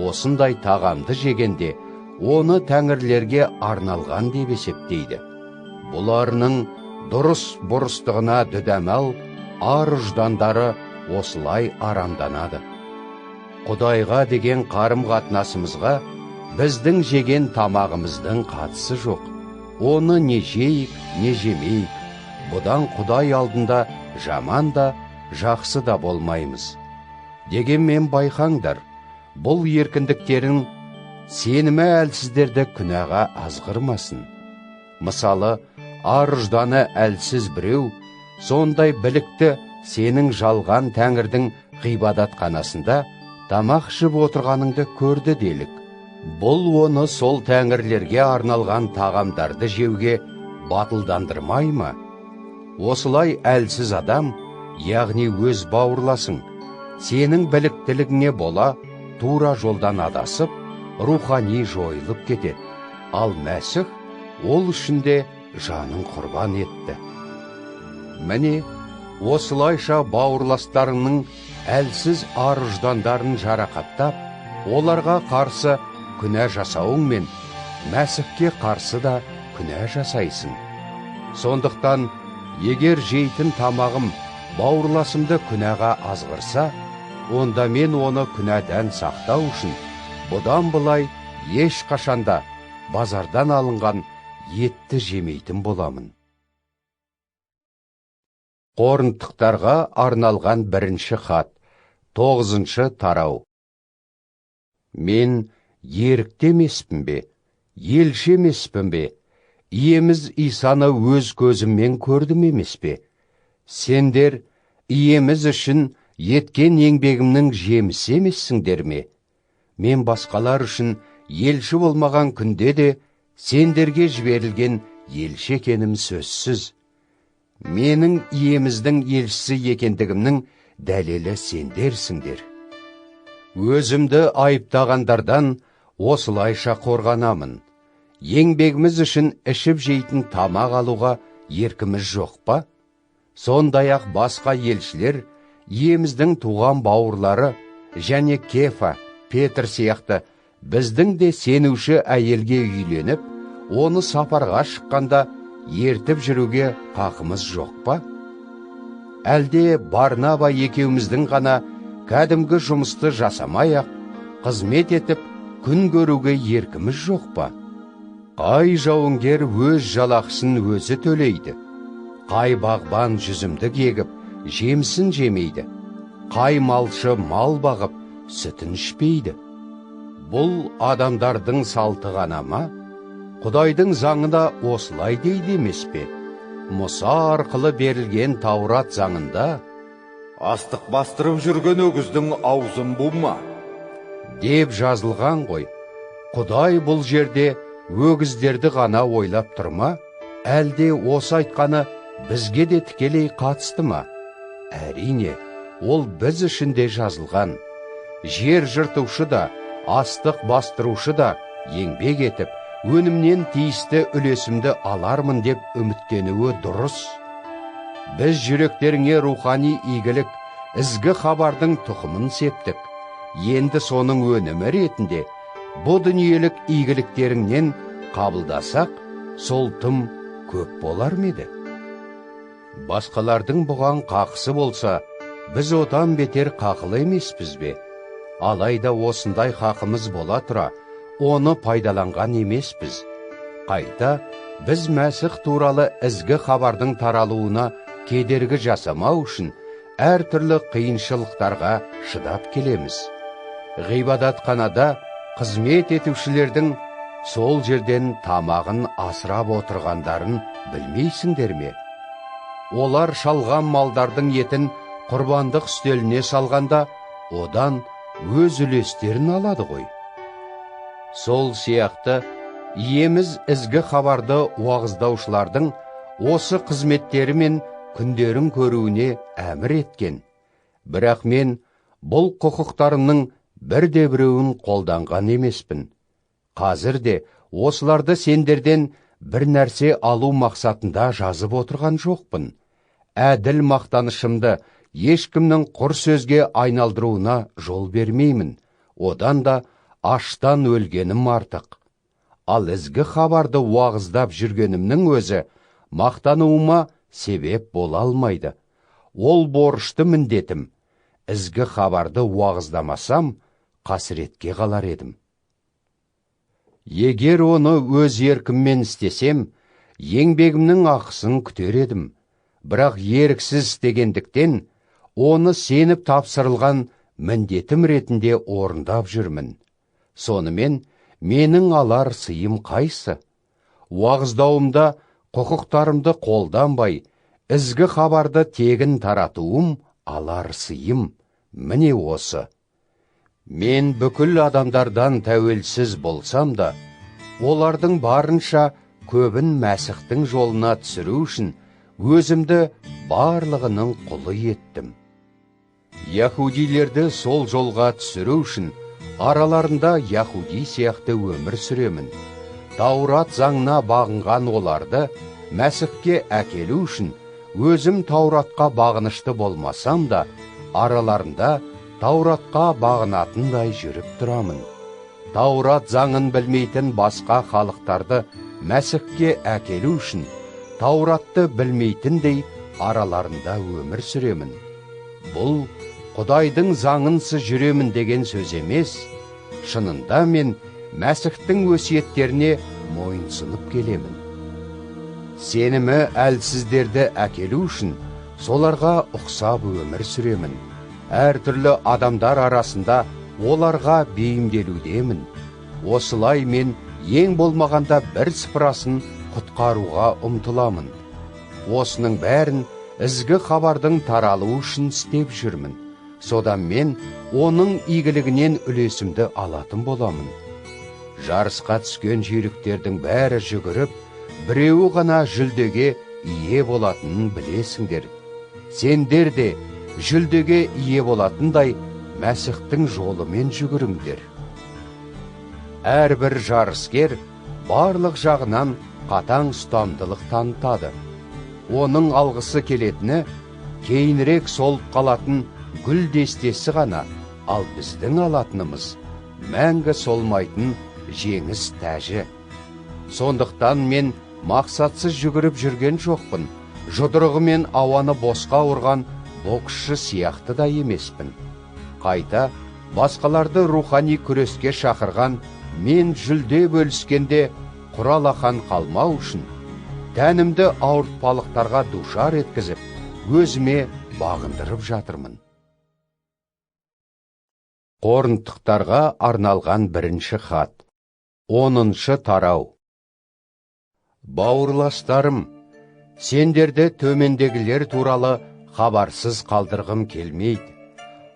Speaker 1: осындай тағамды жегенде оны тәңірлерге арналған деп есептейді. Бұларының дұрыс бұрыстығына дүдәмал ар-ұждандары осылай арамданады. Құдайға деген қарым-қатынасымызға біздің жеген тамағымыздың қатысы жоқ. Оны не жейік, не жемейік. Бұдан Құдай алдында жаман да, жақсы да болмаймыз. Дегенмен байқаңдар, бұл еркіндіктерін сенімі әлсіздерді күнәға азғырмасын. Мысалы, ар-ұжданы әлсіз біреу, сондай білікті сенің жалған тәңірдің ғибадатханасында тамақ ішіп отырғаныңды көрді делік. Бұл оны сол тәңірлерге арналған тағамдарды жеуге батылдандырмай ма? Осылай әлсіз адам, яғни өз бауырласың, сенің біліктілігіңе бола тура жолдан адасып, рухани жойылып кетеді. Ал Мәсіх ол үшінде жанын құрбан етті. Міне, осылайша бауырластарының әлсіз ар-ұждандарын жарақаттап, оларға қарсы күнә жасауыңмен, Мәсіхке қарсы да күнә жасайсың. Сондықтан, егер жейтін тамағым бауырласымды күнәға азғырса, онда мен оны күнәдан сақтау үшін бұдан былай ешқашанда базардан алынған етті жемейтін боламын. Қорынтықтарға арналған бірінші хат, 9-шы тарау. Мен ерікті емеспін бе, елші емеспін бе, иеміз Исаны өз көзіммен көрдім емес пе? Сендер иеміз үшін еткен еңбегімнің жемісі емессіңдер ме? Мен басқалар үшін елші болмаған күнде де сендерге жіберілген елші екенім сөзсіз. Менің иеміздің елшісі екендігімнің дәлелі сендерсіңдер. Өзімді айыптағандардан осылайша қорғанамын. Еңбегіміз үшін ішіп жейтін тамақ алуға еркіміз жоқ па? Сондай-ақ басқа елшілер, иеміздің туған бауырлары және Кефа, Петр сияқты біздің де сенуші әйелге үйленіп, оны сапарға шыққанда ертіп жүруге қақымыз жоқ па? Әлде Барнаба екеуміздің ғана кәдімгі жұмысты жасамай-ақ, қызмет етіп, күн көруге еркіміз жоқ па? Қай жауынгер өз жалақысын өзі төлейді? Қай бағбан жүзімдік егіп, жемсін жемейді? Қай малшы мал бағып, сүтін ішпейді? Бұл адамдардың салты ғана ма? Құдайдың заңы да осылай дейді емес пе? Мұса арқылы берілген Таурат заңында
Speaker 2: астық бастырып жүрген өгіздің аузын бума
Speaker 1: деп жазылған ғой. Құдай бұл жерде өгіздерді ғана ойлап тұрма, әлде осы айтқаны бізге де тікелей қатысты ма? Әрине, ол біз үшін де жазылған. Жер жыртушы да, астық бастырушы да еңбек етіп, өнімнен тиісті үлесімді алармын деп үміттенуі дұрыс. Біз жүректеріңе рухани игілік, ізгі хабардың тұқымын септік. Енді соның өнімі ретінде бұл дүниелік игіліктеріңнен қабылдасақ, сол тым көп болар ма еді? Басқалардың бұған қақысы болса, біз одан бетер қақылы емеспіз бе? Алайда осындай хақымыз бола тұра, оны пайдаланған емеспіз. Қайта, біз Мәсіх туралы ізгі хабардың таралуына кедергі жасамау үшін әртүрлі қиыншылықтарға шыдап келеміз. Ғибадатханада қызмет етушілердің сол жерден тамағын асырап отырғандарын білмейсіңдер ме? Олар шалған малдардың етін құрбандық үстеліне салғанда, одан өз үлестерін алады ғой. Сол сияқты, иеміз ізгі хабарды уағыздаушылардың осы қызметтері мен күндерін көруіне әмір еткен. Бірақ мен бұл құқықтарымның бірде біреуін қолданған емеспін. Қазір де осыларды сендерден бір нәрсе алу мақсатында жазып отырған жоқпын. Әділ мақтанышымды ешкімнің құр сөзге айналдыруына жол бермеймін. Одан да аштан өлгенім артық. Ал ізгі хабарды уағыздап жүргенімнің өзі мақтануыма себеп бола алмайды. Ол борышты міндетім. Ізгі хабарды уағыздамасам, қасіретке қалар едім. Егер оны өз еркіммен істесем, еңбегімнің ақысын күтер едім. Бірақ еріксіз істегендіктен, оны сеніп тапсырылған міндетім ретінде орындап жүрмін. Сонымен, менің алар сыйым қайсы? Уағыздауымда құқықтарымды қолданбай, ізгі хабарды тегін таратуым алар сыйым. Міне осы. Мен бүкіл адамдардан тәуелсіз болсам да, олардың барынша көбін Мәсіхтің жолына түсіру үшін өзімді барлығының құлы еттім. Яхудилерді сол жолға түсіру үшін араларында яхуди сияқты өмір сүремін. Таурат заңына бағынған оларды Мәсіхке әкелу үшін өзім Тауратқа бағынышты болмасам да, араларында Тауратқа бағынатындай жүріп тұрамын. Таурат заңын білмейтін басқа халықтарды Мәсіхке әкелу үшін Тауратты білмейтіндей араларында өмір сүремін. Бұл Құдайдың заңынсыз жүремін деген сөз емес, шынында мен Мәсіхтің өсиеттеріне мойынсынып келемін. Сенімі әлсіздерді әкелу үшін соларға ұқсап өмір сүремін. Әртүрлі адамдар арасында оларға бейімделудемін. Осылай мен ең болмағанда бір сыпырасын құтқаруға ұмтыламын. Осының бәрін ізгі хабардың таралуы үшін істеп жүрмін. Содан мен оның игілігінен үлесімді алатын боламын. Жарысқа түскен жүйріктердің бәрі жүгіріп, біреуі ғана жүлдеге ие болатынын білесіңдер. Сендер де жүлдеге ие болатындай Мәсіхтің жолымен жүгіріңдер. Әрбір жарыскер барлық жағынан қатаң ұстамдылық танытады. Оның алғысы келетіні кейінірек солып қалатын гүл дестесі ғана, ал біздің алатынымыз мәңгі солмайтын жеңіс тәжі. Сондықтан мен мақсатсыз жүгіріп жүрген жоқпын. Жұдырығымен ауаны босқа ұрған боксшы сияқты да емеспін. Қайта басқаларды рухани күреске шақырған мен жүлде бөліскенде құралақан қалмау үшін тәнімді ауыртпалықтарға душар еткізіп, өзіме бағындырып жатырмын. Коринттықтарға арналған бірінші хат. 10-шы тарау. Бауырластарым, сендерді төмендегілер туралы хабарсыз қалдырғым келмейді.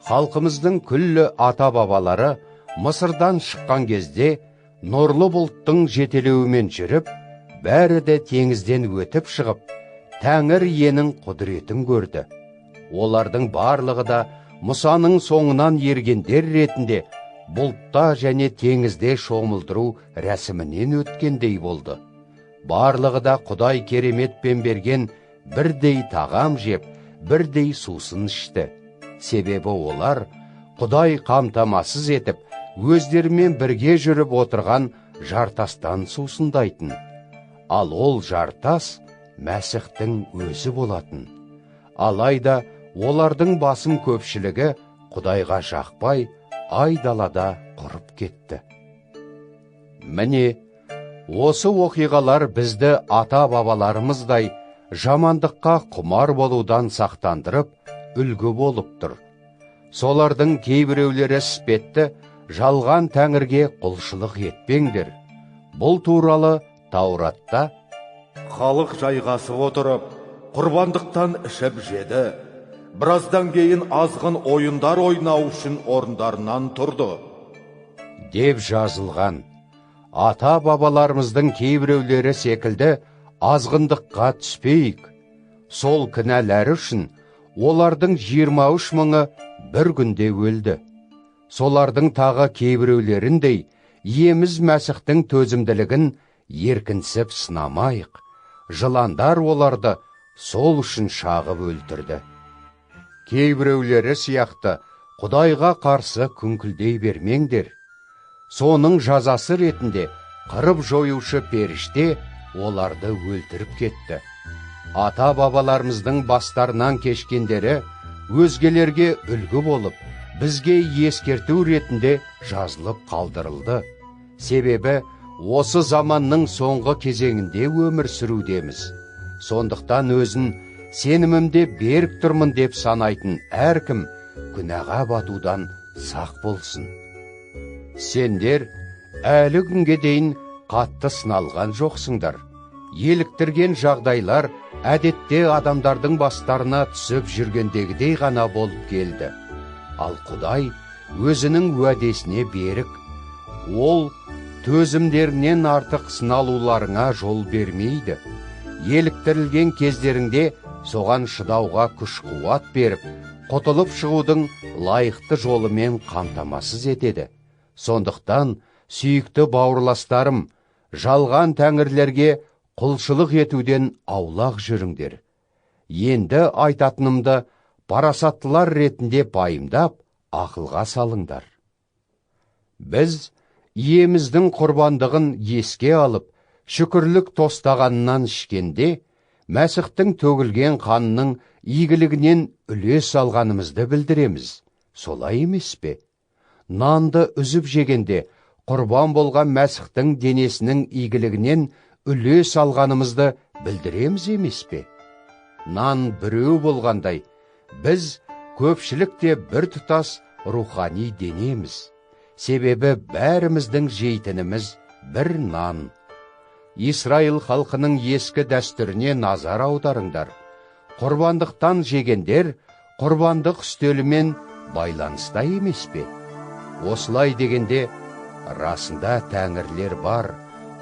Speaker 1: Халқымыздың күллі ата-бабалары Мысырдан шыққан кезде нұрлы бұлттың жетелеуімен жүріп, бәрі де теңізден өтіп шығып, Тәңір иенің құдіретін көрді. Олардың барлығы да Мұсаның соңынан ергендер ретінде бұлтта және теңізде шомылдыру рәсімінен өткендей болды. Барлығы да Құдай кереметпен берген бірдей тағам жеп, бірдей сусын ішті. Себебі олар Құдай қамтамасыз етіп, өздерімен бірге жүріп отырған жартастан сусындайтын. Ал ол жартас Мәсіхтің өзі болатын. Алайда олардың басым көпшілігі Құдайға жақпай, айдалада құрып кетті. Міне, осы оқиғалар бізді ата-бабаларымыздай жамандыққа құмар болудан сақтандырып, үлгі болып тұр. Солардың кейбіреулері іспетті, жалған тәңірге құлшылық етпеңдер. Бұл туралы Тауратта
Speaker 2: халық жайғасып отырып, құрбандықтан ішіп жеді. Біраздан кейін азғын ойындар ойнау үшін орындарынан тұрды
Speaker 1: деп жазылған. Ата-бабаларымыздың кейбіреулері секілді азғындыққа түспейік. Сол кінәлері үшін олардың 23 мыңы бір күнде өлді. солардың тағы кейбіреулеріндей иеміз Мәсіхтің төзімділігін еркінсіп сынамайық. Жыландар оларды сол үшін шағып өлтірді. Кейбіреулері сияқты Құдайға қарсы күңкілдей бермеңдер. Соның жазасы ретінде қырып жойушы періште оларды өлтіріп кетті. Ата-бабаларымыздың бастарынан кешкендері өзгелерге үлгі болып, бізге ескерту ретінде жазылып қалдырылды. Себебі осы заманның соңғы кезеңінде өмір сүрудеміз. Сондықтан өзін сенімімде берік тұрмын деп санайтын әркім күнәға батудан сақ болсын. Сендер әлі күнге дейін қатты сыналған жоқсыңдар. Еліктірген жағдайлар әдетте адамдардың бастарына түсіп жүргендегідей ғана болып келді. Ал Құдай өзінің уәдесіне берік. Ол төзімдерінен артық сыналуларыңа жол бермейді. Еліктірілген кездеріңде соған шыдауға күш-қуат беріп, құтылып шығудың лайықты жолымен қамтамасыз етеді. Сондықтан, сүйікті бауырластарым, жалған тәңірлерге құлшылық етуден аулақ жүріңдер. Енді айтатынымды парасаттылар ретінде пайымдап, ақылға салыңдар. Біз иеміздің құрбандығын еске алып, шүкірлік тостағаннан ішкенде, Мәсіхтің төгілген қанының игілігінен үлес алғанымызды білдіреміз. Солай емес пе? Нанды үзіп жегенде, құрбан болған Мәсіхтің денесінің игілігінен үлес алғанымызды білдіреміз емес пе? Нан біреу болғандай, біз көпшілікте бір тұтас рухани денеміз. Себебі бәріміздің жейтініміз бір нан. Исраил халқының ескі дәстүріне назар аударыңдар. Құрбандықтан жегендер құрбандық үстелімен байланыста емес пе? Осылай дегенде, расында тәңірлер бар.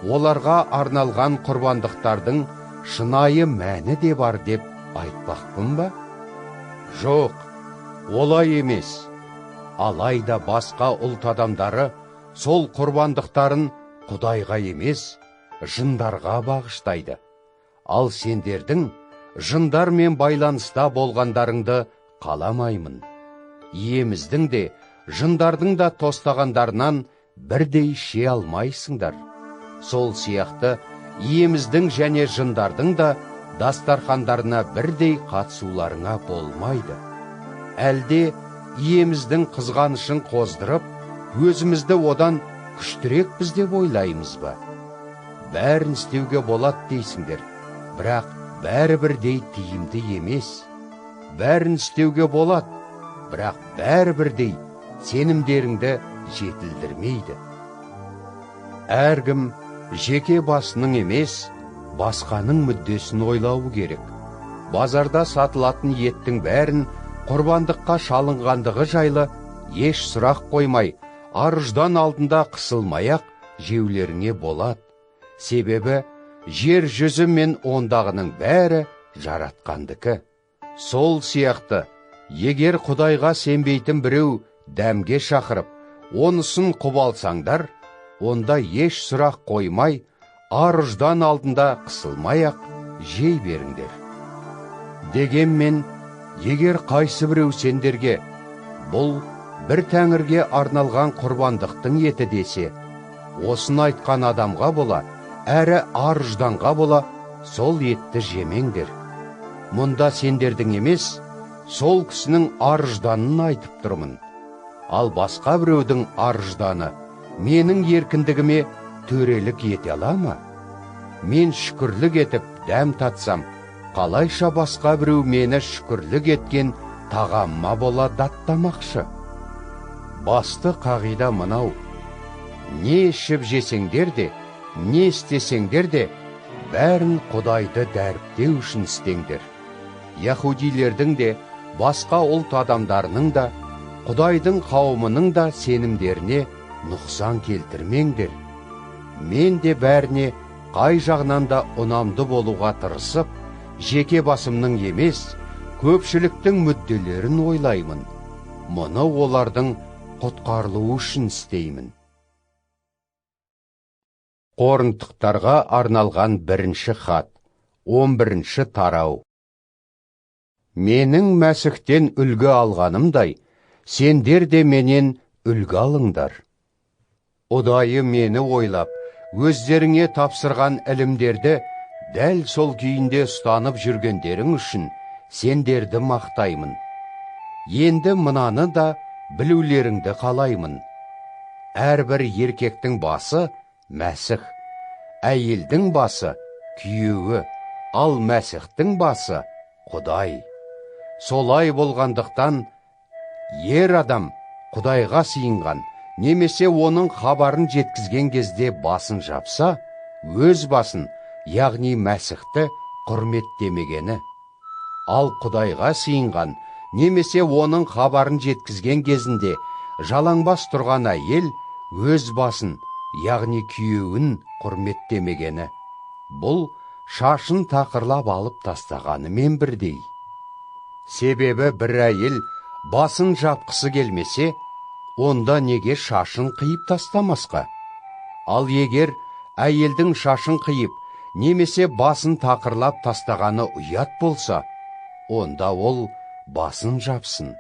Speaker 1: Оларға арналған құрбандықтардың шынайы мәні де бар деп айтпақпын ба? Жоқ, олай емес. Алайда басқа ұлт адамдары сол құрбандықтарын Құдайға емес, жындарға бағыштайды. Ал сендердің жындармен байланыста болғандарыңды қаламаймын. Иеміздің де, жындардың да тостағандарынан бірдей ше алмайсыңдар. Сол сияқты иеміздің және жындардың да дастархандарына бірдей қатысуларыңа болмайды. Әлде иеміздің қызғанышын қоздырып, өзімізді одан күштірекпіз деп ойлаймыз ба? Бәрін істеуге болады дейсіңдер, бірақ бәрібірдей тиімді емес. Бәрін істеуге болады, бірақ бәрібірдей сенімдеріңді жетілдірмейді. Әркім жеке басының емес, басқаның мүддесін ойлауы керек. Базарда сатылатын еттің бәрін құрбандыққа шалынғандығы жайлы еш сұрақ қоймай, арыждан алдында қысылмай-ақ жеулеріңе болады. Себебі жер жүзі мен ондағының бәрі жаратқандікі. Сол сияқты, егер Құдайға сенбейтін біреу дәмге шақырып, онысын құп алсаңдар, онда еш сұрақ қоймай, арыждан алдында қысылмай-ақ жей беріңдер. Дегенмен, егер қайсы біреу сендерге, бұл бір тәңірге арналған құрбандықтың еті десе, осын айтқан адамға бола, әрі арыжданға бола, сол етті жемеңдер. Мұнда сендердің емес, сол кісінің арыжданын айтып тұрмын. Ал басқа біреудің арыжданы менің еркіндігіме төрелік ете ала ма? Мен шүкірлік етіп дәм татсам, қалайша басқа біреу мені шүкірлік еткен тағамма бола даттамақшы? Басты қағида мынау: не ішіп жесеңдер де, не істесеңдер де, бәрін Құдайды дәріптеу үшін істеңдер. Яһудилердің де, басқа ұлт адамдарының да, Құдайдың қауымының да сенімдеріне нұқсан келтірмеңдер. Мен де бәріне қай жағынан да ұнамды болуға тырысып, жеке басымның емес, көпшіліктің мүдделерін ойлаймын. Мұны олардың құтқарылуы үшін істеймін. Коринтықтарға арналған 1 хат, 11 тарау. Менің Мәсіхтен үлгі алғанымдай, сендер де менен үлгі алыңдар. Ұдайы мені ойлап, өздеріңе тапсырған ілімдерді дәл сол күйінде ұстанып жүргендерің үшін сендерді мақтаймын. Енді мынаны да білулеріңді қалаймын. Әрбір еркектің басы Мәсіх, әйелдің басы күйеуі, ал Мәсіхтің басы Құдай. Солай болғандықтан, ер адам Құдайға сыйынған, немесе оның хабарын жеткізген кезде басын жапса, өз басын, яғни Мәсіхті құрметтемегені. Ал Құдайға сыйынған, немесе оның хабарын жеткізген кезінде жалаңбас тұрған әйел өз басын, яғни күйеуін құрметтемегені. Бұл шашын тақырлап алып тастағанымен бірдей. Себебі бір әйел басын жапқысы келмесе, онда неге шашын қиып тастамасқа? Ал егер әйелдің шашын қиып, немесе басын тақырлап тастағаны ұят болса, онда ол басын жапсын.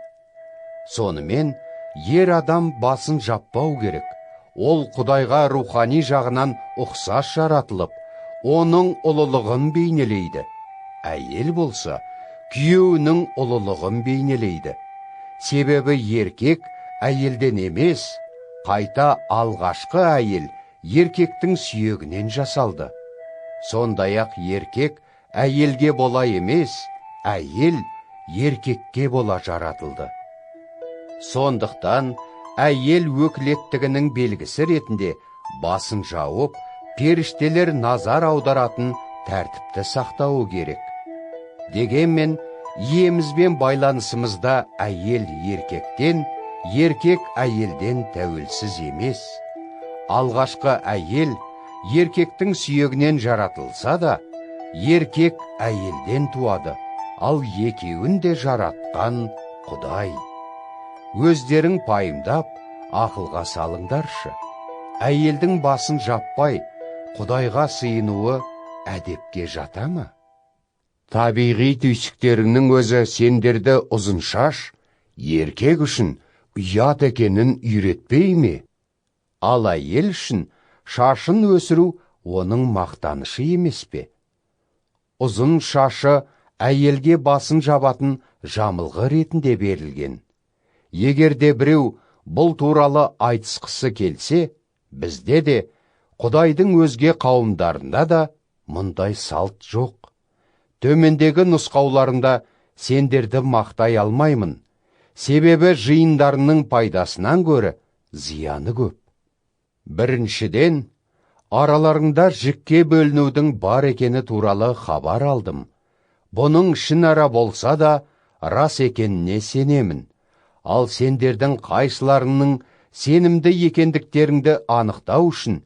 Speaker 1: Сонымен, ер адам басын жаппау керек. Ол Құдайға рухани жағынан ұқсас жаратылып, оның ұлылығын бейнелейді. Әйел болса, күйеуінің ұлылығын бейнелейді. Себебі еркек әйелден емес, қайта алғашқы әйел еркектің сүйегінен жасалды. Сондай-ақ еркек әйелге бола емес, әйел еркекке бола жаратылды. Сондықтан, әйел өкілеттігінің белгісі ретінде басын жауып, періштелер назар аударатын тәртіпті сақтауы керек. Дегенмен, иемізбен байланысымызда әйел еркектен, еркек әйелден тәуелсіз емес. Алғашқы әйел еркектің сүйегінен жаратылса да, еркек әйелден туады, ал екеуін де жаратқан Құдай. Өздерің пайымдап, ақылға салыңдаршы. Әйелдің басын жаппай, Құдайға сыйынуы әдепке жата ма? Табиғи түйсіктеріңнің өзі сендерді ұзын шаш, еркек үшін ұят екенін үйретпей ме? Ал әйел үшін шашын өсіру оның мақтанышы емес пе? Ұзын шашы әйелге басын жабатын жамылғы ретінде берілген. Егерде біреу бұл туралы айтысқысы келсе, бізде де, Құдайдың өзге қауымдарында да мұндай салт жоқ. Төмендегі нұсқауларында сендерді мақтай алмаймын, себебі жиындарының пайдасынан көрі зияны көп. Біріншіден, араларында жікке бөлінудің бар екені туралы хабар алдым. Бұның ішінара болса да, рас екеніне сенемін. Ал сендердің қайсыларының сенімді екендіктеріңді анықтау үшін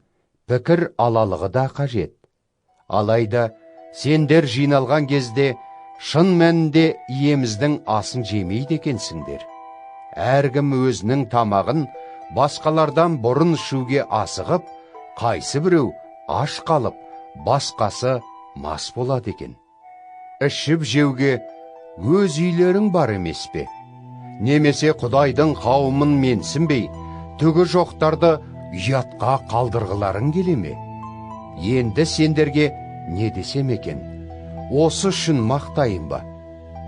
Speaker 1: пікір алалығы да қажет. Алайда, сендер жиналған кезде шын мәнінде иеміздің асын жемейді екенсіңдер. Әркім өзінің тамағын басқалардан бұрын ішуге асығып, қайсы біреу аш қалып, басқасы мас болады екен. Ішіп жеуге өз үйлерің бар емес пе? Немесе Құдайдың қауымын менсінбей, түгі жоқтарды ұятқа қалдырғыларың келе ме? Енді сендерге не десем екен? Осы үшін мақтайын ба?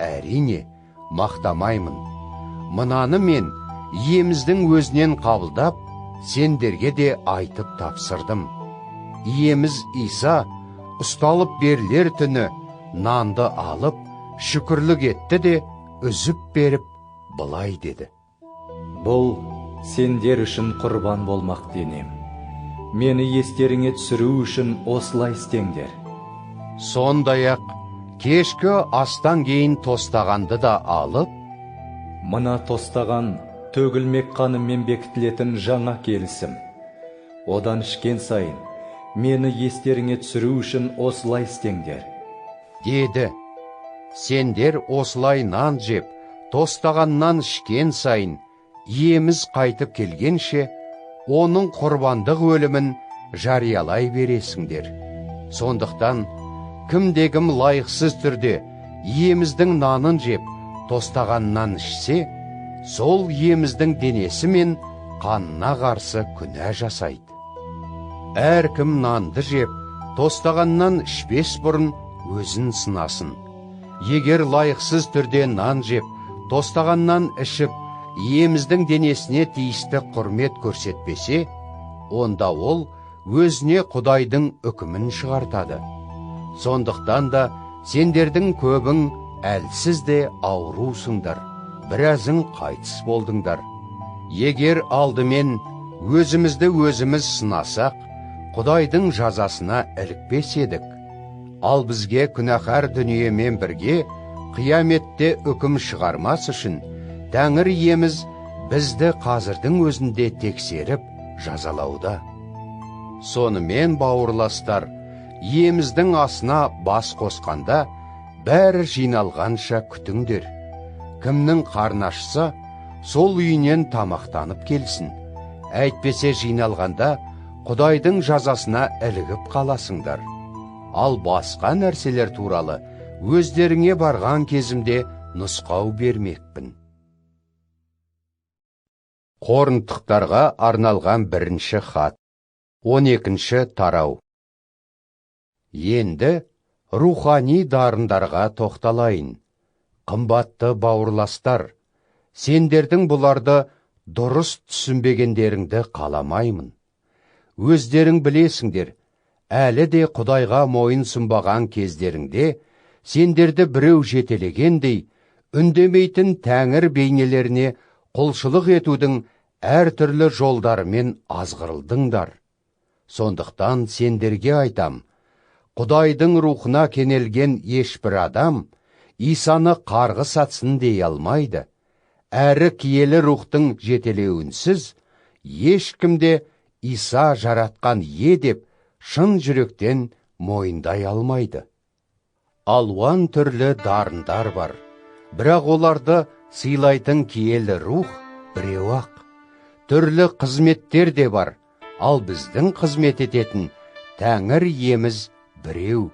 Speaker 1: Әрине, мақтамаймын. Мынаны мен иеміздің өзінен қабылдап, сендерге де айтып тапсырдым. Иеміз Иса ұсталып берілер түні нанды алып, шүкірлік етті де үзіп беріп, былай деді:
Speaker 3: Бұл сендер үшін құрбан болмақ денем. Мені естеріңе түсіру үшін осылай істеңдер.
Speaker 1: Сондай-ақ кешкі астан кейін тостағанды да алып,
Speaker 3: мына тостаған төгілмек қаныммен бекітілетін жаңа келісім. Одан ішкен сайын мені естеріңе түсіру үшін осылай істеңдер
Speaker 1: деді. Сендер осылай нан жеп, тостағаннан ішкен сайын иеміз қайтып келгенше, оның құрбандық өлімін жариялай бересіңдер. Сондықтан, кімде-кім лайықсыз түрде иеміздің нанын жеп, тостағаннан ішсе, сол иеміздің денесі мен қанына қарсы күнә жасайды. Әркім нанды жеп, тостағаннан ішпес бұрын өзін сынасын. Егер лайықсыз түрде нан жеп, тостағаннан ішіп, иеміздің денесіне тиісті құрмет көрсетпесе, онда ол өзіне Құдайдың үкімін шығартады. Сондықтан да сендердің көбің әлсіз де аурусыңдар, біразың қайтыс болдыңдар. Егер алдымен өзімізді өзіміз сынасақ, Құдайдың жазасына ілікпес едік. Ал бізге күнәһар дүниемен бірге қияметте үкім шығармас үшін Тәңір иеміз бізді қазірдің өзінде тексеріп жазалауда. Сонымен, бауырластар, иеміздің асына бас қосқанда бәрі жиналғанша күтіңдер. Кімнің қарны ашса, сол үйінен тамақтанып келсін. Әйтпесе жиналғанда Құдайдың жазасына ілігіп қаласыңдар. Ал басқа нәрселер туралы өздеріңе барған кезімде нұсқау бермекпін. Коринтықтарға арналған бірінші хат, 12-ші тарау. Енді рухани дарындарға тоқталайын. Қымбатты бауырластар, сендердің бұларды дұрыс түсінбегендеріңді қаламаймын. Өздерің білесіңдер, әлі де Құдайға мойын сұнбаған кездеріңде, сендерді біреу жетелегендей, үндемейтін тәңір бейнелеріне құлшылық етудің әртүрлі жолдарымен азғырылдыңдар. Сондықтан сендерге айтам, Құдайдың рухына кенелген ешбір адам Исаны қарғыс атсын дей алмайды. Әрі киелі рухтың жетелеуінсіз, ешкімде Иса жаратқан ие деп шын жүректен мойындай алмайды. Алуан түрлі дарындар бар, бірақ оларды сыйлайтын киелі рух біреу-ақ. Түрлі қызметтер де бар, ал біздің қызмет ететін Тәңір иеміз біреу.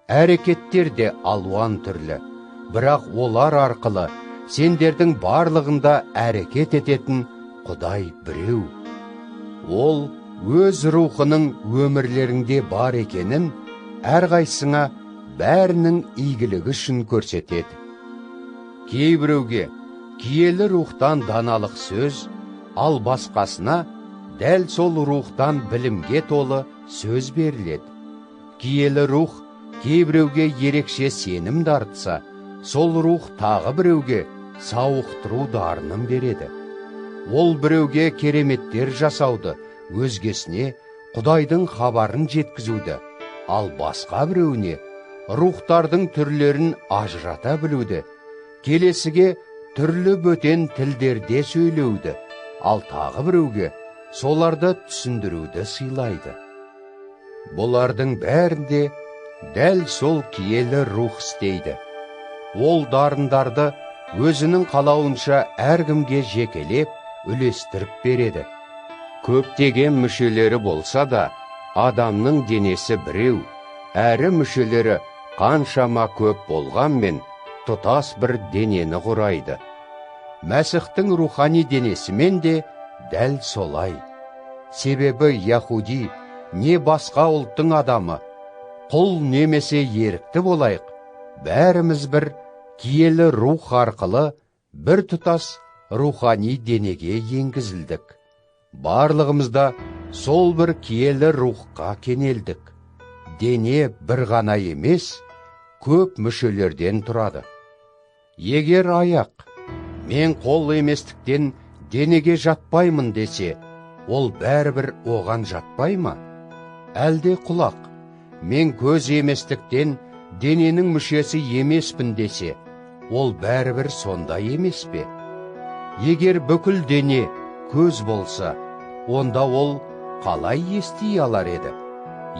Speaker 1: Әрекеттер де алуан түрлі, бірақ олар арқылы сендердің барлығында әрекет ететін Құдай біреу. Ол өз рухының өмірлеріңде бар екенін әрқайсыңа бәрінің игілігі үшін көрсетеді. Кейбіреуге киелі рухтан даналық сөз, ал басқасына дәл сол рухтан білімге толы сөз беріледі. Киелі рух кейбіреуге ерекше сенім дарытса, сол рух тағы біреуге сауықтыру дарынын береді. Ол біреуге кереметтер жасауды, өзгесіне Құдайдың хабарын жеткізуді, ал басқа біреуіне рухтардың түрлерін ажырата білуді, келесіге түрлі бөтен тілдерде сөйлеуді, ал тағы біреуге соларды түсіндіруді сыйлайды. Бұлардың бәрінде дәл сол киелі рух істейді. Ол дарындарды өзінің қалауынша әркімге жекелеп, үлестіріп береді. Көптеген мүшелері болса да, адамның денесі біреу, әрі мүшелері қаншама көп болғанмен тұтас бір денені құрайды. Мәсіхтің рухани денесімен де дәл солай. Себебі яхуди не басқа ұлттың адамы, құл немесе ерікті болайық, бәріміз бір киелі рух арқылы бір тұтас рухани денеге енгізілдік. Барлығымызда сол бір киелі рухқа кенелдік. Дене бір ғана емес, көп мүшелерден тұрады. Егер аяқ, мен қол еместіктен денеге жатпаймын десе, ол бәрібір оған жатпай ма? Әлде құлақ, мен көз еместіктен дененің мүшесі емеспін десе, ол бәрібір сондай емес пе? Егер бүкіл дене көз болса, онда ол қалай ести алар еді?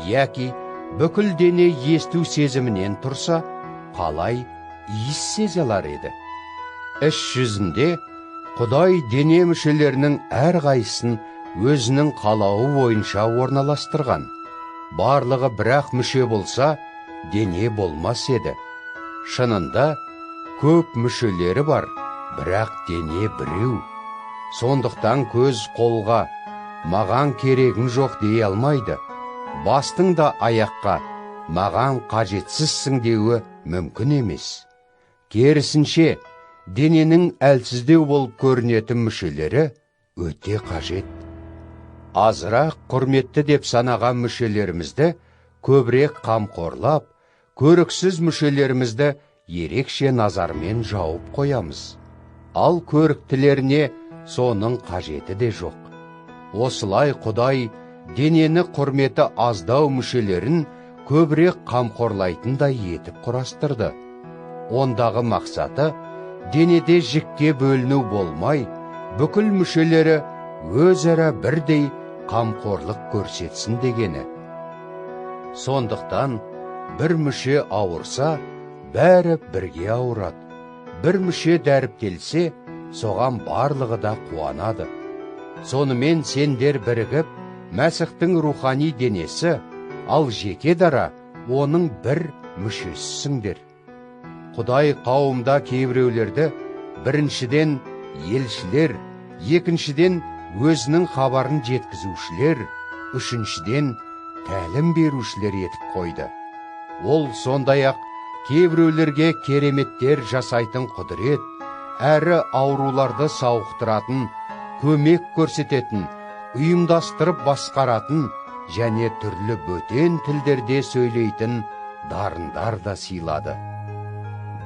Speaker 1: Яки бүкіл дене есту сезімінен тұрса, қалай иіс сезе алар еді? Іс жүзінде Құдай дене мүшелерінің әрқайсысын өзінің қалауы бойынша орналастырған. Барлығы бірақ мүше болса, дене болмас еді. Шынында көп мүшелері бар, бірақ дене біреу. Сондықтан көз қолға, маған керегің жоқ дей алмайды. Бастың да аяққа, маған қажетсізсің деуі мүмкін емес. Керісінше, дененің әлсіздеу болып көрінетін мүшелері өте қажет. Азырақ құрметті деп санаған мүшелерімізді көбірек қамқорлап, көріксіз мүшелерімізді ерекше назармен жауып қоямыз. Ал көріктілеріне соның қажеті де жоқ. Осылай Құдай денені құрметі аздау мүшелерін көбірек қамқорлайтындай етіп құрастырды. Ондағы мақсаты денеде жікке бөліну болмай, бүкіл мүшелері өзара бірдей қамқорлық көрсетсін дегені. Сондықтан бір мүше ауырса, бәрі бірге ауырады. Бір мүше дәріптелсе, соған барлығы да қуанады. Сонымен сендер бірігіп, Мәсіхтің рухани денесі, ал жеке дара оның бір мүшесісіңдер. Құдай қауымда кейбіреулерді біріншіден елшілер, екіншіден өзінің хабарын жеткізушілер, үшіншіден тәлім берушілер етіп қойды. Ол сондай-ақ кейбіреулерге кереметтер жасайтын құдірет, әрі ауруларды сауықтыратын, көмек көрсететін, ұйымдастырып басқаратын және түрлі бөтен тілдерде сөйлейтін дарындар да сыйлады.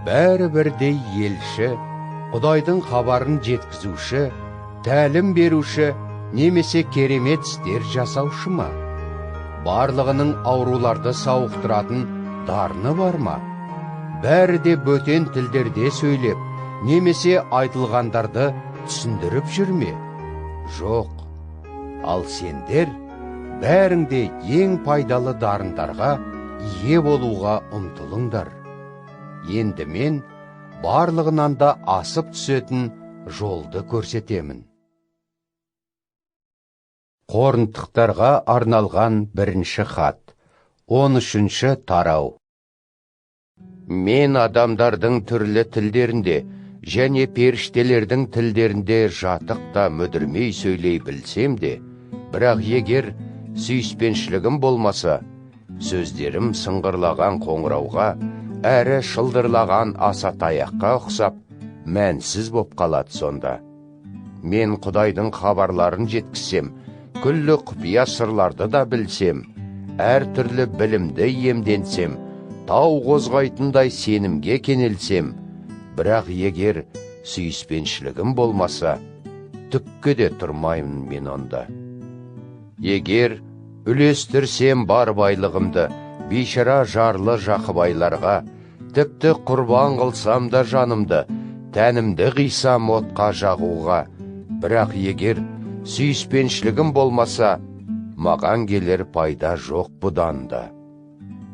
Speaker 1: Бәрі бірдей елші, Құдайдың хабарын жеткізуші, тәлім беруші, немесе керемет істер жасаушы ма? Барлығының ауруларды сауықтыратын дарыны бар ма? Бәрі де бөтен тілдерде сөйлеп, немесе айтылғандарды түсіндіріп жүр ме? Жоқ. Ал сендер бәріңде ең пайдалы дарындарға ие болуға ұмтылыңдар. Енді мен барлығынан да асып түсетін жолды көрсетемін. Коринтықтарға арналған бірінші хат, 13-ші тарау. Мен адамдардың түрлі тілдерінде және періштелердің тілдерінде жатықта мүдірмей сөйлей білсем де, бірақ егер сүйіспеншілігім болмаса, сөздерім сыңғырлаған қоңырауға, әрі шылдырлаған аса таяққа ұқсап, мәнсіз боп қалады сонда. Мен Құдайдың хабарларын жеткізсем, күллі құпия сырларды да білсем, әр түрлі білімді иемденсем, тау қозғайтындай сенімге кенелсем, бірақ егер сүйіспеншілігім болмаса, түкке де тұрмаймын мен онда. Егер үлестірсем бар байлығымды, бейшара жарлы жақыбайларға, тіпті құрбан қылсам да жанымды, тәнімді қисам отқа жағуға, бірақ егер сүйіспеншілігім болмаса, маған келер пайда жоқ бұдан да.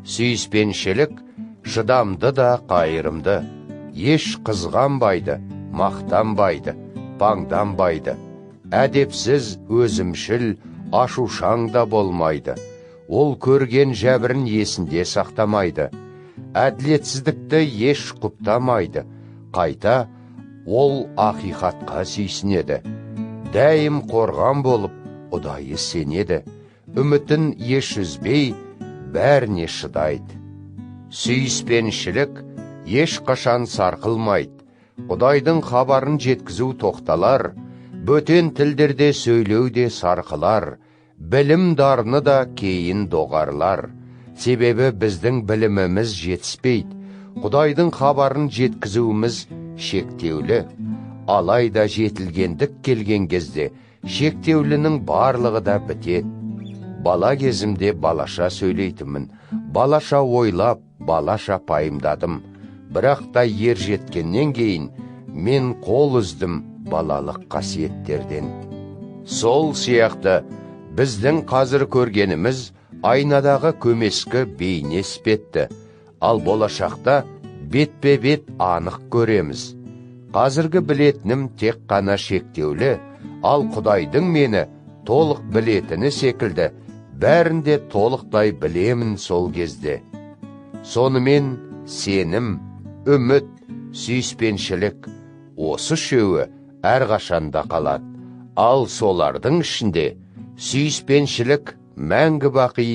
Speaker 1: Сүйіспеншілік шыдамды да қайырымды, еш қызғанбайды, мақтанбайды, паңданбайды, әдепсіз өзімшіл, ашушаң да болмайды. Ол көрген жәбірін есінде сақтамайды, әділетсіздікті еш құптамайды, қайта ол ақиқатқа сүйсінеді. Дәйім қорған болып, ұдайы сенеді, үмітін еш үзбей, бәріне шыдайды. Сүйіспеншілік ешқашан сарқылмайды, Құдайдың хабарын жеткізу тоқталар, бөтен тілдерде сөйлеу де сарқылар, білім дарыны да кейін доғарлар. Себебі біздің біліміміз жетіспейді, Құдайдың хабарын жеткізуіміз шектеулі. Алайда жетілгендік келген кезде, шектеулінің барлығы да бітеді. Бала кезімде балаша сөйлейтімін, балаша ойлап, балаша пайымдадым. Бірақ та ер жеткеннен кейін, мен қол үздім балалық қасиеттерден. Сол сияқты, біздің қазір көргеніміз айнадағы көмескі бейне іспетті, ал болашақта бетпе-бет анық көреміз. Қазіргі білетінім тек қана шектеулі, ал Құдайдың мені толық білетіні секілді, бәрінде толықтай білемін сол кезде. Сонымен сенім, үміт, сүйіспеншілік, осы үшеуі әрқашанда қалады. Ал солардың ішінде сүйіспеншілік мәңгі бақи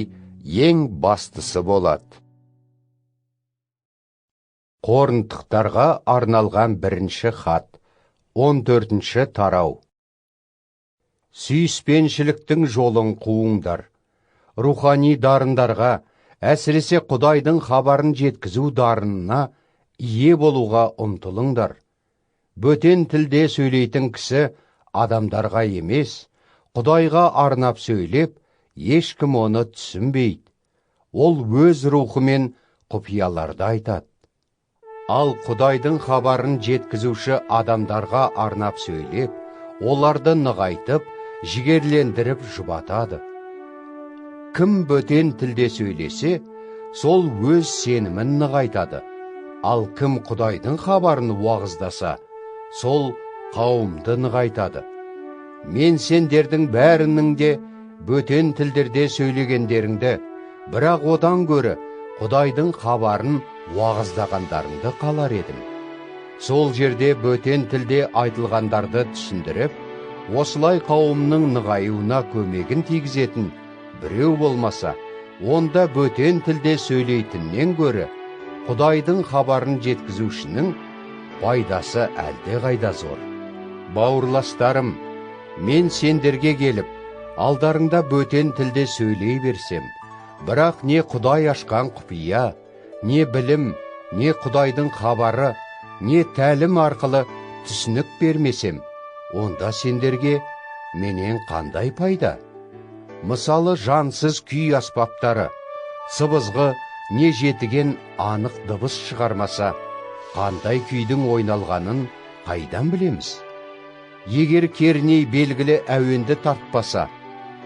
Speaker 1: ең бастысы болады. Коринтықтарға арналған бірінші хат, 14-ші тарау. Сүйіспеншіліктің жолын қуыңдар. Рухани дарындарға, әсіресе Құдайдың хабарын жеткізу дарынына ие болуға ұмтылыңдар. Бөтен тілде сөйлейтін кісі адамдарға емес, Құдайға арнап сөйлеп, ешкім оны түсінбейді. Ол өз рухымен құпияларды айтады. Ал Құдайдың хабарын жеткізуші адамдарға арнап сөйлеп, оларды нығайтып, жігерлендіріп жұбатады. Кім бөтен тілде сөйлесе, сол өз сенімін нығайтады. Ал кім Құдайдың хабарын уағыздаса, сол қауымды нығайтады. Мен сендердің бәрінің де бөтен тілдерде сөйлегендеріңді, бірақ одан гөрі Құдайдың хабарын уағыздағандарыңды қалар едім. Сол жерде бөтен тілде айтылғандарды түсіндіріп, осылай қауымның нығаюына көмегін тигізетін біреу болмаса, онда бөтен тілде сөйлейтіннен гөрі Құдайдың хабарын жеткізушінің пайдасы әлде қайда зор. Бауырластарым, мен сендерге келіп, алдарыңда бөтен тілде сөйлей берсем, бірақ не Құдай ашқан құпия, не білім, не Құдайдың хабары, не тәлім арқылы түсінік бермесем, онда сендерге менен қандай пайда? Мысалы, жансыз күй аспаптары, сыбызғы, не жетіген анық дыбыс шығармаса, қандай күйдің ойналғанын қайдан білеміз? Егер керней белгілі әуенді тартпаса,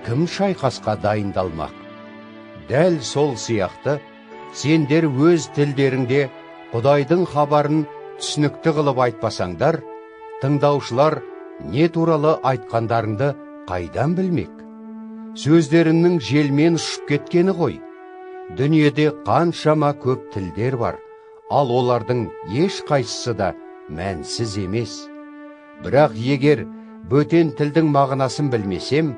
Speaker 1: кім шайқасқа дайындалмақ? Дәл сол сияқты, сендер өз тілдеріңде Құдайдың хабарын түсінікті қылып айтпасаңдар, тыңдаушылар не туралы айтқандарыңды қайдан білмек? Сөздеріңнің желмен ұшып кеткені ғой. Дүниеде қаншама көп тілдер бар, ал олардың еш қайсысы да мәнсіз емес. Бірақ егер бөтен тілдің мағынасын білмесем,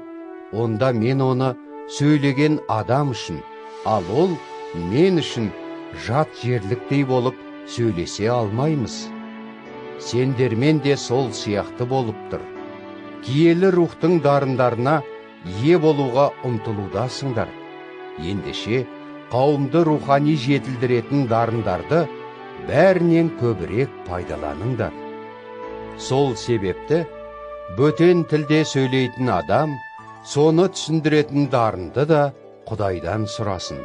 Speaker 1: онда мен оны сөйлеген адам үшін, ал ол мен үшін жат жерліктей болып сөйлесе алмаймыз. Сендермен де сол сияқты болып тұр. Киелі рухтың дарындарына ие болуға ұмтылудасыңдар. Ендеше қауымды рухани жетілдіретін дарындарды бәрінен көбірек пайдаланыңдар. Сол себепті бөтен тілде сөйлейтін адам соны түсіндіретін дарынды да Құдайдан сұрасын.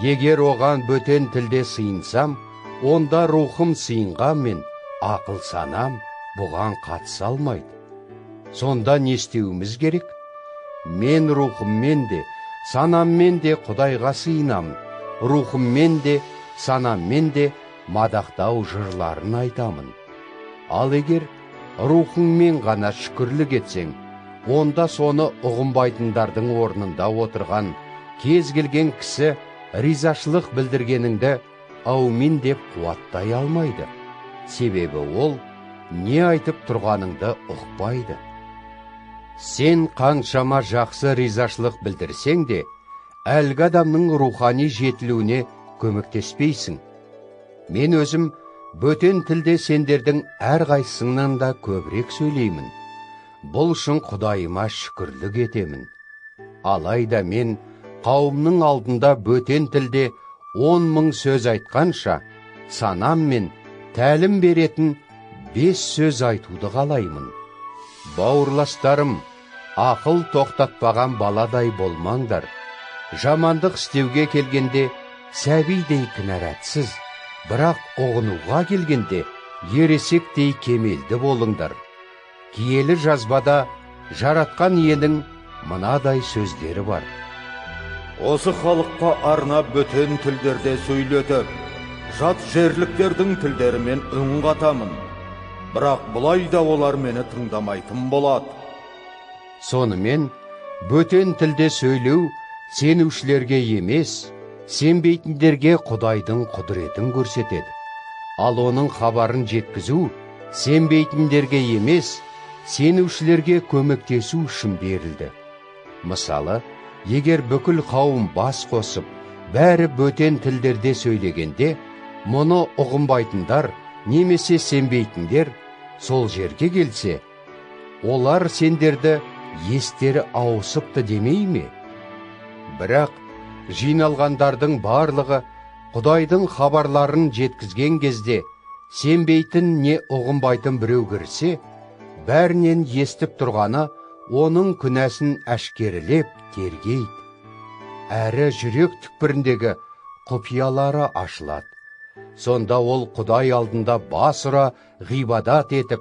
Speaker 1: Егер оған бөтен тілде сыйынсам, онда рухым сыйынғанмен ақыл санам бұған қатыса алмайды. Сонда не істеуіміз керек? Мен рухыммен де, санаммен де Құдайға сыйынамын. Рухыммен де, санаммен де мадақтау жырларын айтамын. Ал егер рухыңмен ғана шүкірлік етсең, онда соны ұғынбайтындардың орнында отырған кез келген кісі ризашылық білдіргеніңді аумин деп қуаттай алмайды. Себебі ол не айтып тұрғаныңды ұқпайды. Сен қаншама жақсы ризашылық білдірсең де, әлгі адамның рухани жетілуіне көмектеспейсің. Мен өзім бөтен тілде сендердің әрқайсыңнан да көбірек сөйлеймін. Бұл үшін Құдайыма шүкірлік етемін. Алайда мен қауымның алдында бөтен тілде 10.000 сөз айтқанша, санам мен тәлім беретін 5 сөз айтуды қалаймын. Бауырластарым, ақыл тоқтатпаған баладай болмаңдар. Жамандық істеуге келгенде сәбидей кінәратсыз, бірақ ұғынуға келгенде ересектей кемелді болыңдар. Киелі жазбада жаратқан иенің мынадай сөздері бар.
Speaker 2: Осы халыққа арнап бөтен тілдерде сөйлетіп, жат жерліктердің тілдерімен үн қатамын. бірақ бұлай да олар мені тыңдамайтын болады.
Speaker 1: Сонымен, бөтен тілде сөйлеу сенушілерге емес, сенбейтіндерге Құдайдың құдіретін көрсетеді. Ал оның хабарын жеткізу сенбейтіндерге емес, сенушілерге көмектесу үшін берілді. Мысалы, егер бүкіл қауым бас қосып, бәрі бөтен тілдерде сөйлегенде, мұны ұғынбайтындар немесе сенбейтіндер сол жерге келсе, олар сендерді естері ауысыпты демей ме? Бірақ жиналғандардың барлығы Құдайдың хабарларын жеткізген кезде сенбейтін не ұғынбайтын біреу кірсе, бәрінен естіп тұрғаны оның күнәсін әшкерелеп тергейді. Әрі жүрек түкпіріндегі құпиялары ашылады. Сонда ол Құдай алдында бас ұра ғибадат етіп,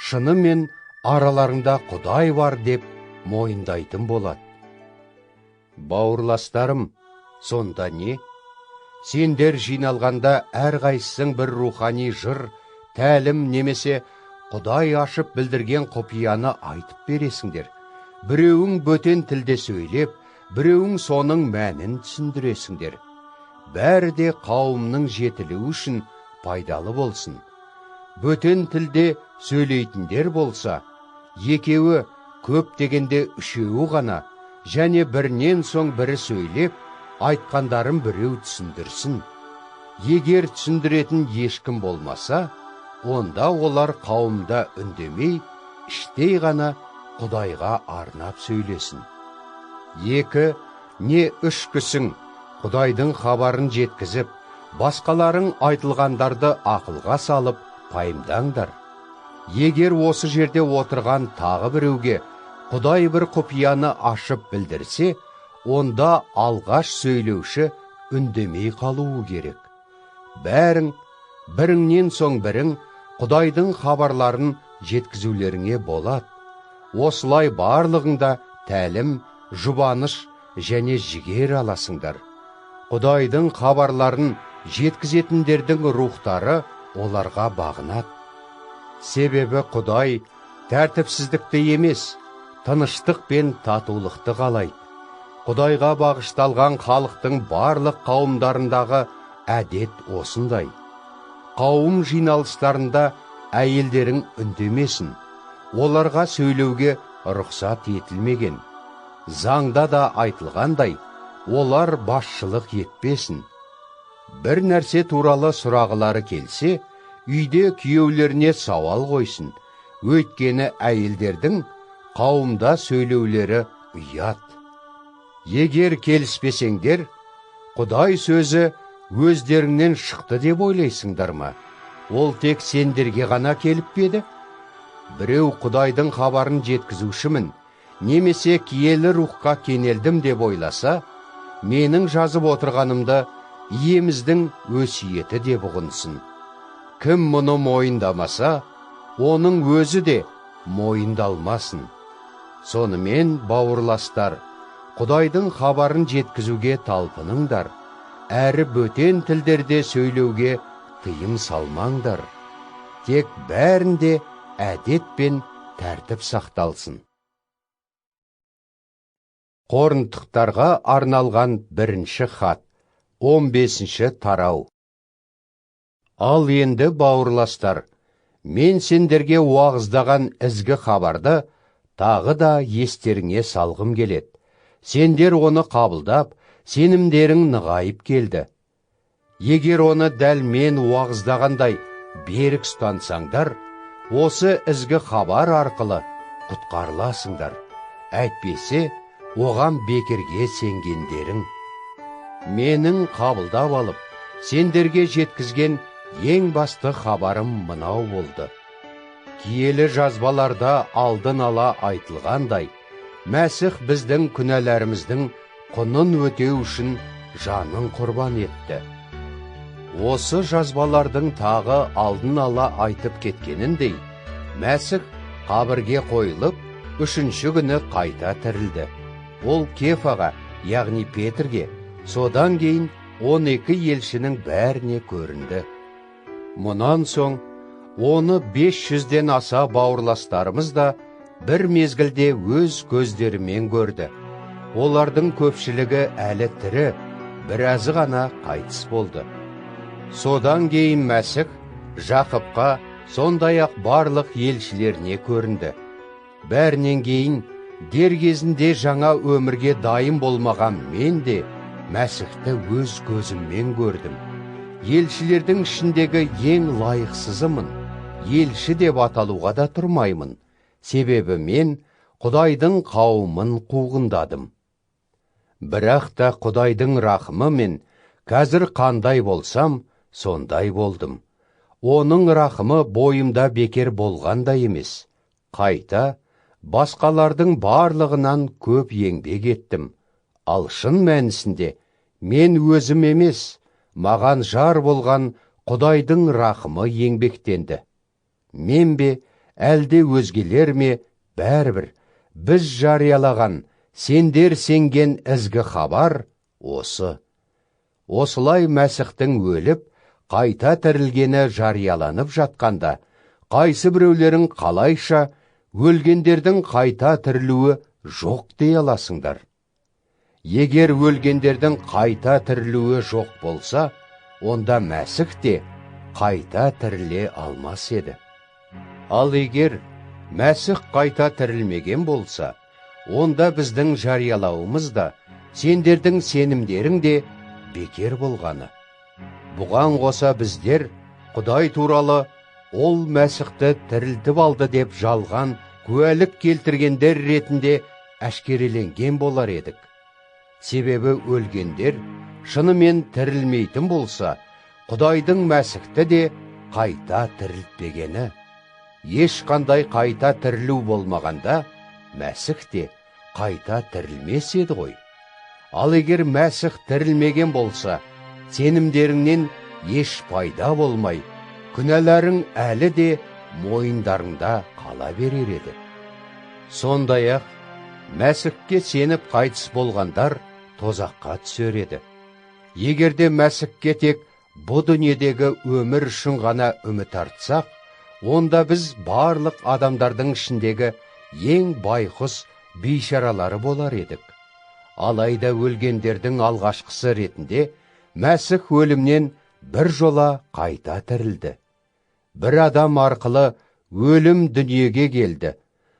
Speaker 1: шынымен араларында Құдай бар деп мойындайтын болады. Бауырластарым, сонда не? Сендер жиналғанда әрқайсың бір рухани жыр, тәлім немесе Құдай ашып білдірген құпияны айтып бересіңдер. Біреуің бөтен тілде сөйлеп, біреуің соның мәнін түсіндіресіңдер. Бәрі де қауымның жетілуі үшін пайдалы болсын. Бөтен тілде сөйлейтіндер болса, екеуі көп дегенде үшеуі ғана, және бірінен соң бірі сөйлеп, айтқандарын біреу түсіндірсін. Егер түсіндіретін ешкім болмаса, онда олар қауымда үндемей, іштей ғана Құдайға арнап сөйлесін. 2 не 3 кісің Құдайдың хабарын жеткізіп, басқаларың айтылғандарды ақылға салып, пайымдаңдар. Егер осы жерде отырған тағы біреуге Құдай бір құпияны ашып білдірсе, онда алғаш сөйлеуші үндемей қалуы керек. Бәрің, біріңнен соң бірің Құдайдың хабарларын жеткізулеріңе болады. Осылай барлығында тәлім, жұбаныш және жігер аласыңдар. Құдайдың хабарларын жеткізетіндердің рухтары оларға бағынады. Себебі Құдай тәртіпсіздікті емес, тыныштық пен татулықты қалайды. Құдайға бағышталған халықтың барлық қауымдарындағы әдет осындай. Қауым жиналыстарында әйелдерің үндемесін, оларға сөйлеуге рұқсат етілмеген. Заңда да айтылғандай, олар басшылық етпесін. Бір нәрсе туралы сұрағылары келсе, үйде күйеулеріне сауал қойсын, өйткені әйелдердің қауымда сөйлеулері ұят. Егер келіспесеңдер, Құдай сөзі өздеріңнен шықты деп ойлайсыңдар ма? Ол тек сендерге ғана келіп педі? Біреу Құдайдың хабарын жеткізушімін, немесе киелі рухқа кенелдім деп ойласа, менің жазып отырғанымды иеміздің өсиеті деп ұғынсын. Кім мұны мойындамаса, оның өзі де мойындалмасын. Сонымен, бауырластар, Құдайдың хабарын жеткізуге талпыныңдар, әрі бөтен тілдерде сөйлеуге тыйым салмаңдар. Тек бәрінде әдет пен тәртіп сақталсын. Коринтықтарға арналған 1 хат, 15 тарау. Ал енді, бауырластар, мен сендерге уағыздаған ізгі хабарды тағы да естеріңе салғым келеді. Сендер оны қабылдап, сенімдерің нығайып келді. Егер оны дәл мен уағыздағандай берік ұстансаңдар, осы ізгі хабар арқылы құтқарыласыңдар. Әйтпесе, оған бекерге сенгендерің. Менің қабылдап алып, сендерге жеткізген ең басты хабарым мынау болды. Киелі жазбаларда алдын ала айтылғандай, Мәсіх біздің күнәләріміздің құнын өтеу үшін жанын құрбан етті. Осы жазбалардың тағы алдын ала айтып кеткеніндей, Мәсіх қабірге қойылып, 3-ші күні қайта тірілді. Ол Кефаға, яғни Петрге, содан кейін 12 елшінің бәріне көрінді. Мұнан соң оны 500-ден аса бауырластарымыз да бір мезгілде өз көздерімен көрді. Олардың көпшілігі әлі тірі, біразы ғана қайтыс болды. Содан кейін Мәсіх Жақыпқа, сондай-ақ барлық елшілеріне көрінді. Бәрінен кейін дер кезінде жаңа өмірге дайын болмаған мен де Мәсіхті өз көзіммен көрдім. Елшілердің ішіндегі ең лайықсызымын. Елші деп аталуға да тұрмаймын. Себебі мен Құдайдың қауымын қуғындадым. Бірақ та Құдайдың рақымы мен қазір қандай болсам, сондай болдым. Оның рақымы бойымда бекер болғанда емес. Қайта басқалардың барлығынан көп еңбек еттім. Ал шын мәнісінде мен өзім емес, маған жар болған Құдайдың рақымы еңбектенді. Мен бе, әлде өзгелер ме, бәрібір, біз жариялаған, сендер сенген ізгі хабар осы. Осылай Мәсіхтің өліп, қайта тірілгені жарияланып жатқанда, қайсы біреулерің қалайша өлгендердің қайта тірілуі жоқ дей аласыңдар. Егер өлгендердің қайта тірілуі жоқ болса, онда Мәсіх те қайта тіріле алмас еді. Ал егер Мәсіх қайта тірілмеген болса, онда біздің жариялауымыз да, сендердің сенімдерің де бекер болғаны. Бұған қоса біздер Құдай туралы ол Мәсіхті тірілтіп алды деп жалған куәлік келтіргендер ретінде әшкереленген болар едік. Себебі өлгендер шынымен тірілмейтін болса, Құдайдың Мәсіхті де қайта тірілтпегені. Ешқандай қайта тірілу болмағанда, Мәсіх те қайта тірілмес еді ғой. Ал егер Мәсіх тірілмеген болса, сенімдеріңнен еш пайда болмай, күнәларың әлі де мойындарыңда қала берер еді. Сондай-ақ, Мәсіхке сеніп қайтыс болғандар тозаққа түсер еді. Егерде Мәсіхке тек бұл дүниедегі өмір үшін ғана үміт артсақ, онда біз барлық адамдардың ішіндегі ең байқұс бейшаралары болар едік. Алайда өлгендердің алғашқысы ретінде Мәсіх өлімнен бір жола қайта тірілді. Бір адам арқылы өлім дүниеге келді.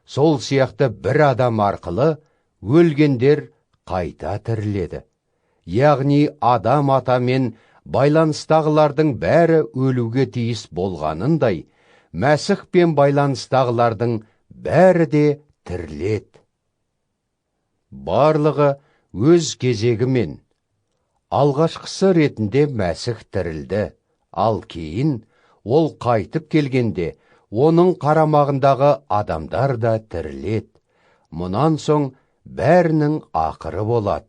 Speaker 1: Сол сияқты бір адам арқылы өлгендер қайта тіріледі. Яғни адам атамен байланыстағылардың бәрі өлуге тиіс болғанындай, Мәсіх пен байланыстағылардың бәрі де тіріледі. Барлығы өз кезегімен. Алғашқысы ретінде Мәсіх тірілді, ал кейін ол қайтып келгенде, оның қарамағындағы адамдар да тіріледі. Мұнан соң бәрінің ақыры болады.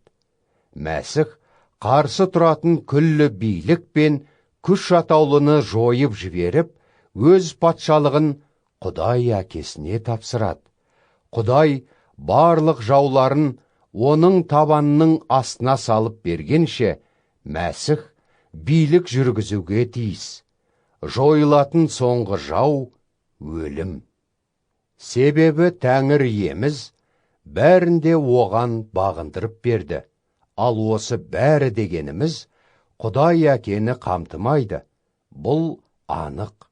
Speaker 1: Мәсіх қарсы тұратын күллі билік пен күш атаулыны жойып жіберіп, өз патшалығын Құдай әкесіне тапсырады. Құдай барлық жауларын оның табанының астына салып бергенше, Мәсіх билік жүргізуге тиіс. Жойылатын соңғы жау өлім. Себебі Тәңір иеміз бәрінде оған бағындырып берді. Ал осы бәрі дегеніміз Құдай әкені қамтымайды. Бұл анық.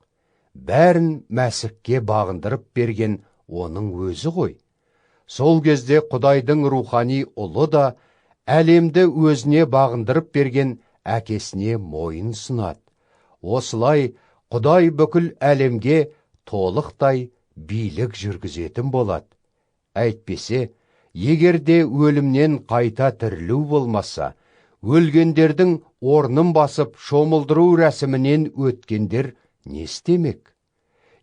Speaker 1: Бәрін Мәсіхке бағындырып берген оның өзі ғой. Сол кезде Құдайдың рухани ұлы да әлемді өзіне бағындырып берген әкесіне мойын сынады. Осылай Құдай бүкіл әлемге толықтай билік жүргізетін болады. Әйтпесе, егерде өлімнен қайта тірілу болмаса, өлгендердің орнын басып шомылдыру рәсімінен өткендер не істемек?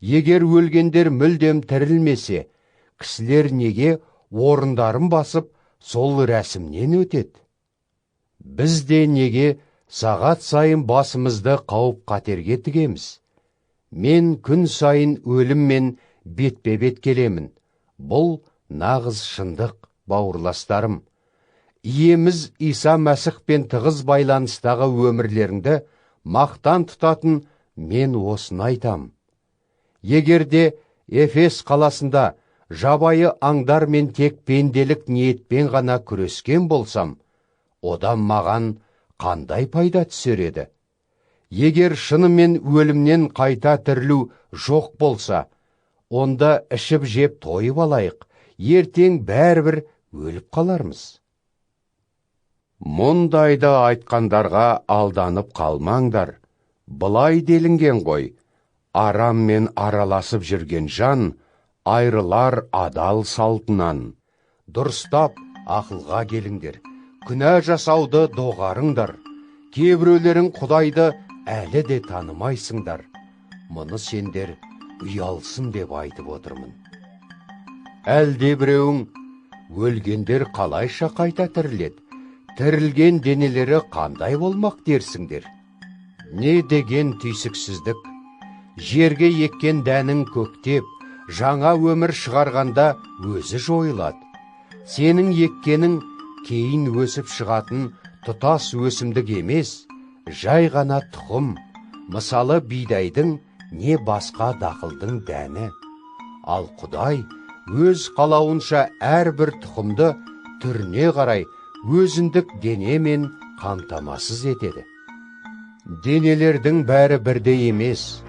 Speaker 1: Егер өлгендер мүлдем тірілмесе, кісілер неге орындарын басып сол рәсімнен өтеді? Біз де неге сағат сайын басымызды қауіп қатерге тігеміз? Мен күн сайын өліммен бетпе-бет келемін. Бұл нағыз шындық, бауырластарым. Иеміз Иса Мәсіхпен тығыз байланыстағы өмірлеріңді мақтан тұтатын мен осыны айтам. Егерде Эфес қаласында жабайы аңдармен тек пенделік ниетпен ғана күрескен болсам, одан маған қандай пайда түсер еді? Егер шынымен өлімнен қайта тірілу жоқ болса, онда ішіп жеп тойып алайық, ертең бәрібір өліп қалармыз. Мұндайды айтқандарға алданып қалмаңдар. Былай делінген ғой, араммен араласып жүрген жан айрылар адал салтынан. Дұрыстап ақылға келіңдер, күнә жасауды доғарыңдар. Кейбіреулерің Құдайды әлі де танымайсыңдар. Мұны сендер ұялсын деп айтып отырмын. Әлде біреуің, өлгендер қалайша қайта тіріледі? Тірілген денелері қандай болмақ дерсіңдер? Не деген түйсіксіздік? Жерге еккен дәнің көктеп, жаңа өмір шығарғанда өзі жойылады. Сенің еккенің кейін өсіп шығатын тұтас өсімдік емес, жай ғана тұқым, мысалы бидайдың не басқа дақылдың дәні. Ал Құдай өз қалауынша әрбір тұқымды түріне қарай өзіндік денемен қамтамасыз етеді. Денелердің бәрі бірдей емес.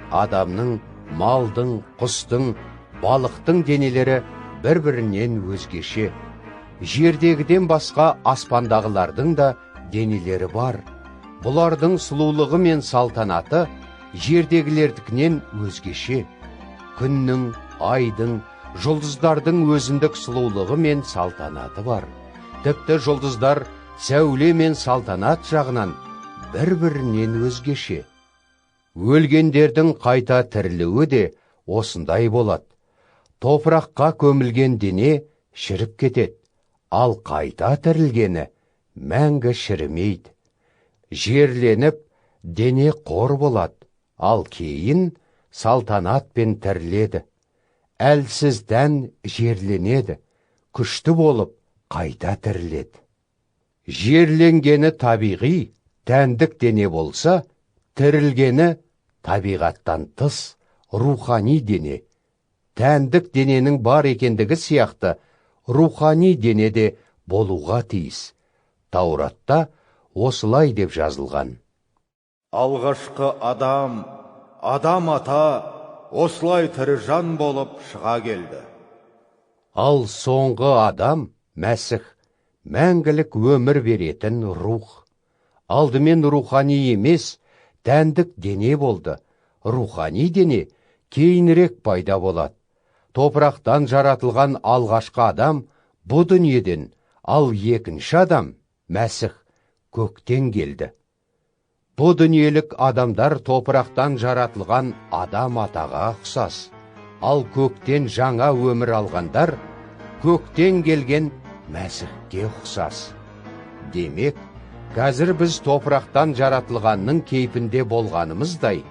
Speaker 1: Адамның, малдың, құстың, балықтың денелері бір-бірінен өзгеше. Жердегіден басқа аспандағылардың да денелері бар. Бұлардың сұлулығы мен салтанаты жердегілердікінен өзгеше. Күннің, айдың, жұлдыздардың өзіндік сұлулығы мен салтанаты бар. Тіпті жұлдыздар сәуле мен салтанат жағынан бір-бірінен өзгеше. Өлгендердің қайта тірілуі де осындай болады. Топыраққа көмілген дене шіріп кетеді, ал қайта тірілгені мәңгі шірімейді. Жерленіп, дене қор болады, ал кейін салтанатпен тіріледі. Әлсіз тән жерленеді, күшті болып қайта тіріледі. Жерленгені табиғи, тәндік дене болса, тірілгені табиғаттан тыс, рухани дене. Тәндік дененің бар екендігі сияқты, рухани дене де болуға тиіс. Тауратта осылай деп жазылған.
Speaker 2: Алғашқы адам ата, осылай тірі жан болып шыға келді.
Speaker 1: Ал соңғы адам, Мәсіх, мәңгілік өмір беретін рух. Алдымен рухани емес, тәндік дене болды. Рухани дене кейінірек пайда болады. Топырақтан жаратылған алғашқы адам бұ дүниеден, ал екінші адам, Мәсіх, көктен келді. Бұ дүниелік адамдар топырақтан жаратылған адам атаға ұқсас. Ал көктен жаңа өмір алғандар, көктен келген Мәсіхке ұқсас. Демек, қазір біз топырақтан жаратылғанның кейпінде болғанымыздай,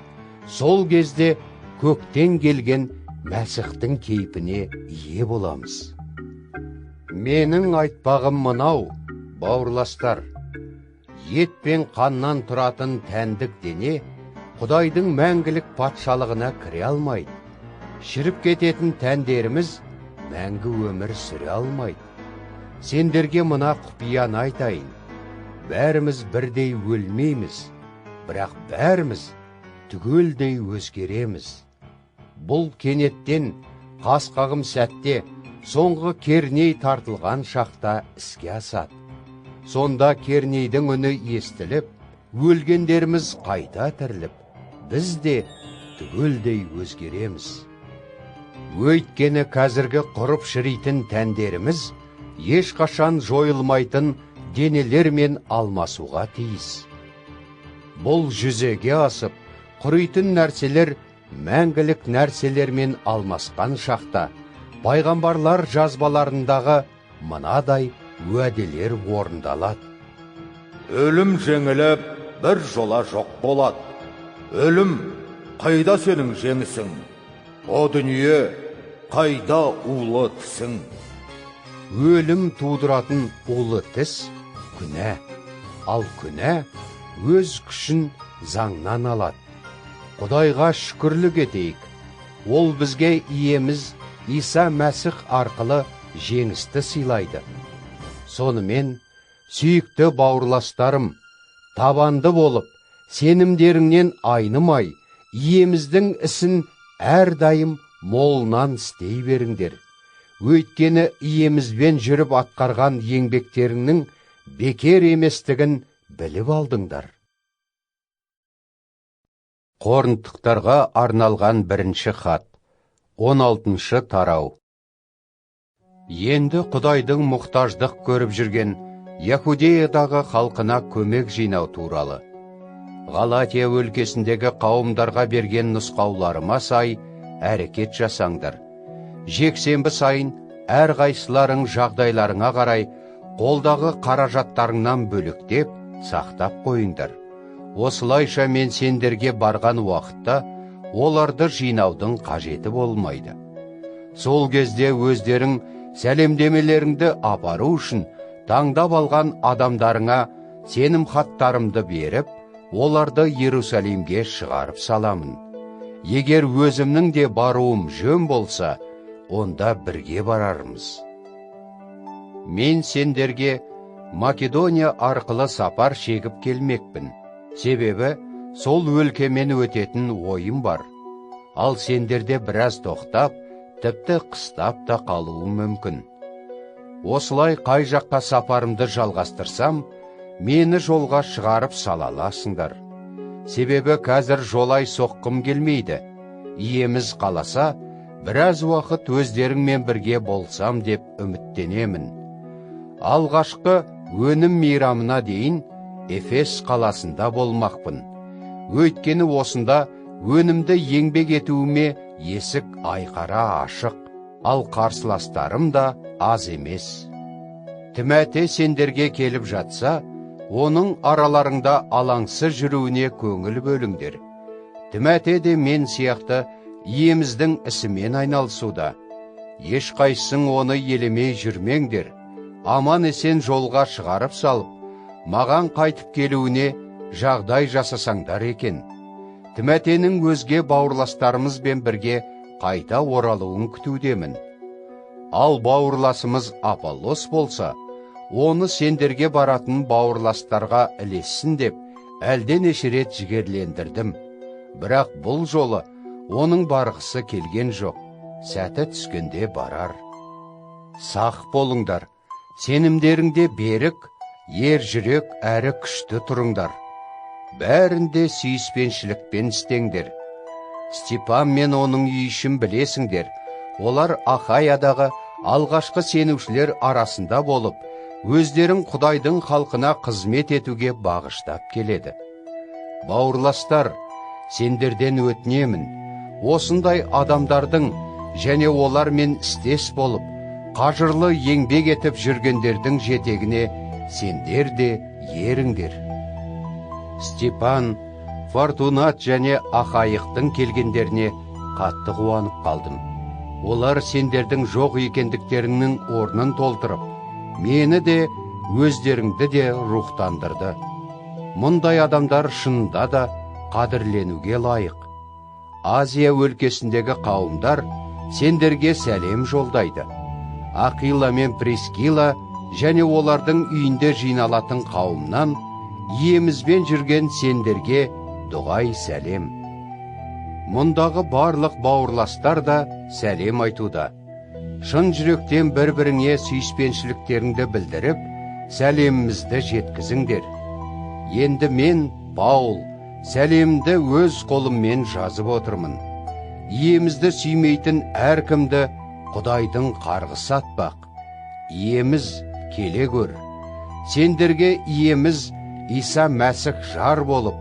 Speaker 1: сол кезде көктен келген Мәсіхтің кейпіне ие боламыз. Менің айтпағым мынау, бауырластар, ет пен қаннан тұратын тәндік дене Құдайдың мәңгілік патшалығына кіре алмайды. Шіріп кететін тәндеріміз мәңгі өмір сүре алмайды. Сендерге мына құпияны айтайын. Бәріміз бірдей өлмейміз, бірақ бәріміз түгелдей өзгереміз. Бұл кенеттен қас-қағым сәтте, соңғы керней тартылған шақта іске асады. Сонда кернейдің үні естіліп, өлгендеріміз қайта тіріліп, біз де түгелдей өзгереміз. Өйткені қазіргі құрып шіритін тәндеріміз ешқашан жойылмайтын денелермен алмасуға тиіс. Бұл жүзеге асып, құритын нәрселер мәңгілік нәрселермен алмасқан шақта, пайғамбарлар жазбаларындағы мынадай уәделер орындалады.
Speaker 2: Өлім жеңіліп, бір жола жоқ болады. Өлім, қайда сенің жеңісің? О дүние, қайда улы тісің?
Speaker 1: Өлім тудыратын улы тіс күнә, ал күнә өз күшін заңнан алады. Құдайға шүкірлік етейік. ол бізге иеміз Иса Мәсіх арқылы жеңісті сыйлайды. Сонымен, сүйікті бауырластарым, табанды болып, сенімдеріңнен айнымай, иеміздің ісін әрдайым молынан істей беріңдер. Өйткені иемізбен жүріп атқарған еңбектеріңнің бекер еместігін біліп алдыңдар. Коринттықтарға арналған бірінші хат, 16 тарау. Енді Құдайдың мұқтаждық көріп жүрген Яһудеядағы халқына көмек жинау туралы. Галатия өлкесіндегі қауымдарға берген нұсқауларыма сай әрекет жасаңдар. Жексенбі сайын әрқайсыларың жағдайларыңа қарай қолдағы қаражаттарыңнан бөлектеп сақтап қойыңдар. Осылайша мен сендерге барған уақытта оларды жинаудың қажеті болмайды. Сол кезде өздерің сәлемдемелеріңді апару үшін таңдап алған адамдарыңа сенім хаттарымды беріп, оларды Иерусалимге шығарып саламын. Егер өзімнің де баруым жөн болса, онда бірге барармыз. Мен сендерге Македония арқылы сапар шегіп келмекпін. Себебі сол өлкемен өтетін ойым бар. Ал сендерде біраз тоқтап, тіпті қыстап та қалуым мүмкін. Осылай қай жаққа сапарымды жалғастырсам, мені жолға шығарып сала аласыңдар. Себебі қазір жолай соққым келмейді. Иеміз қаласа, біраз уақыт өздеріңмен бірге болсам деп үміттенемін. Алғашқы өнім мейрамына дейін Эфес қаласында болмақпын. Өйткені осында өнімді еңбек етуіме есік айқара ашық, ал қарсыластарым да аз емес. Тимофей сендерге келіп жатса, оның араларыңда алаңсыз жүруіне көңіл бөліңдер. Тимофей де мен сияқты иеміздің ісімен айналысуда. Ешқайсың оны елемей жүрмеңдер. Аман есен жолға шығарып салып, маған қайтып келуіне жағдай жасасаңдар екен. Тимофейдің өзге бауырластарымызбен бірге қайта оралуын күтудемін. Ал бауырласымыз Аполлос болса, оны сендерге баратын бауырластарға ілессін деп, әлденеше рет жігерлендірдім. Бірақ бұл жолы оның барғысы келген жоқ, сәті түскенде барар. Сақ болыңдар, сенімдеріңде берік, ер жүрек әрі күшті тұрыңдар. Бәрінде сүйіспеншілікпен істеңдер. Степан мен оның үй ішін білесіңдер. Олар Ахаядағы алғашқы сенушілер арасында болып, өздерін Құдайдың халқына қызмет етуге бағыштап келеді. Бауырластар, сендерден өтінемін, осындай адамдардың және олармен істес болып, қажырлы еңбек етіп жүргендердің жетегіне сендер де еріңдер. Степан, Фортунат және Ахайықтың келгендеріне қатты қуанып қалдым. Олар сендердің жоқ екендіктеріңнің орнын толтырып, мені де, өздеріңді де рухтандырды. Мұндай адамдар шынында да қадірленуге лайық. Азия өлкесіндегі қауымдар сендерге сәлем жолдайды. Ақила мен Прискила және олардың үйінде жиналатын қауымнан иемізбен жүрген сендерге дұғай сәлем. Мұндағы барлық бауырластар да сәлем айтуда. Шын жүректен бір-біріңе сүйіспеншіліктеріңді білдіріп, сәлемімізді жеткізіңдер. Енді мен, Паул, сәлемді өз қолыммен жазып отырмын. Иемізді сүймейтін әркімді Құдайдың қарғысы атпақ. Иеміз келе көр. Сендерге иеміз Иса Мәсіх жар болып,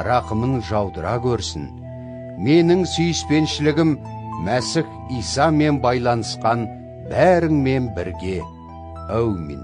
Speaker 1: рақымын жаудыра көрсін. Менің сүйіспеншілігім Мәсіх Исамен байланысқан бәріңмен бірге. Әумин.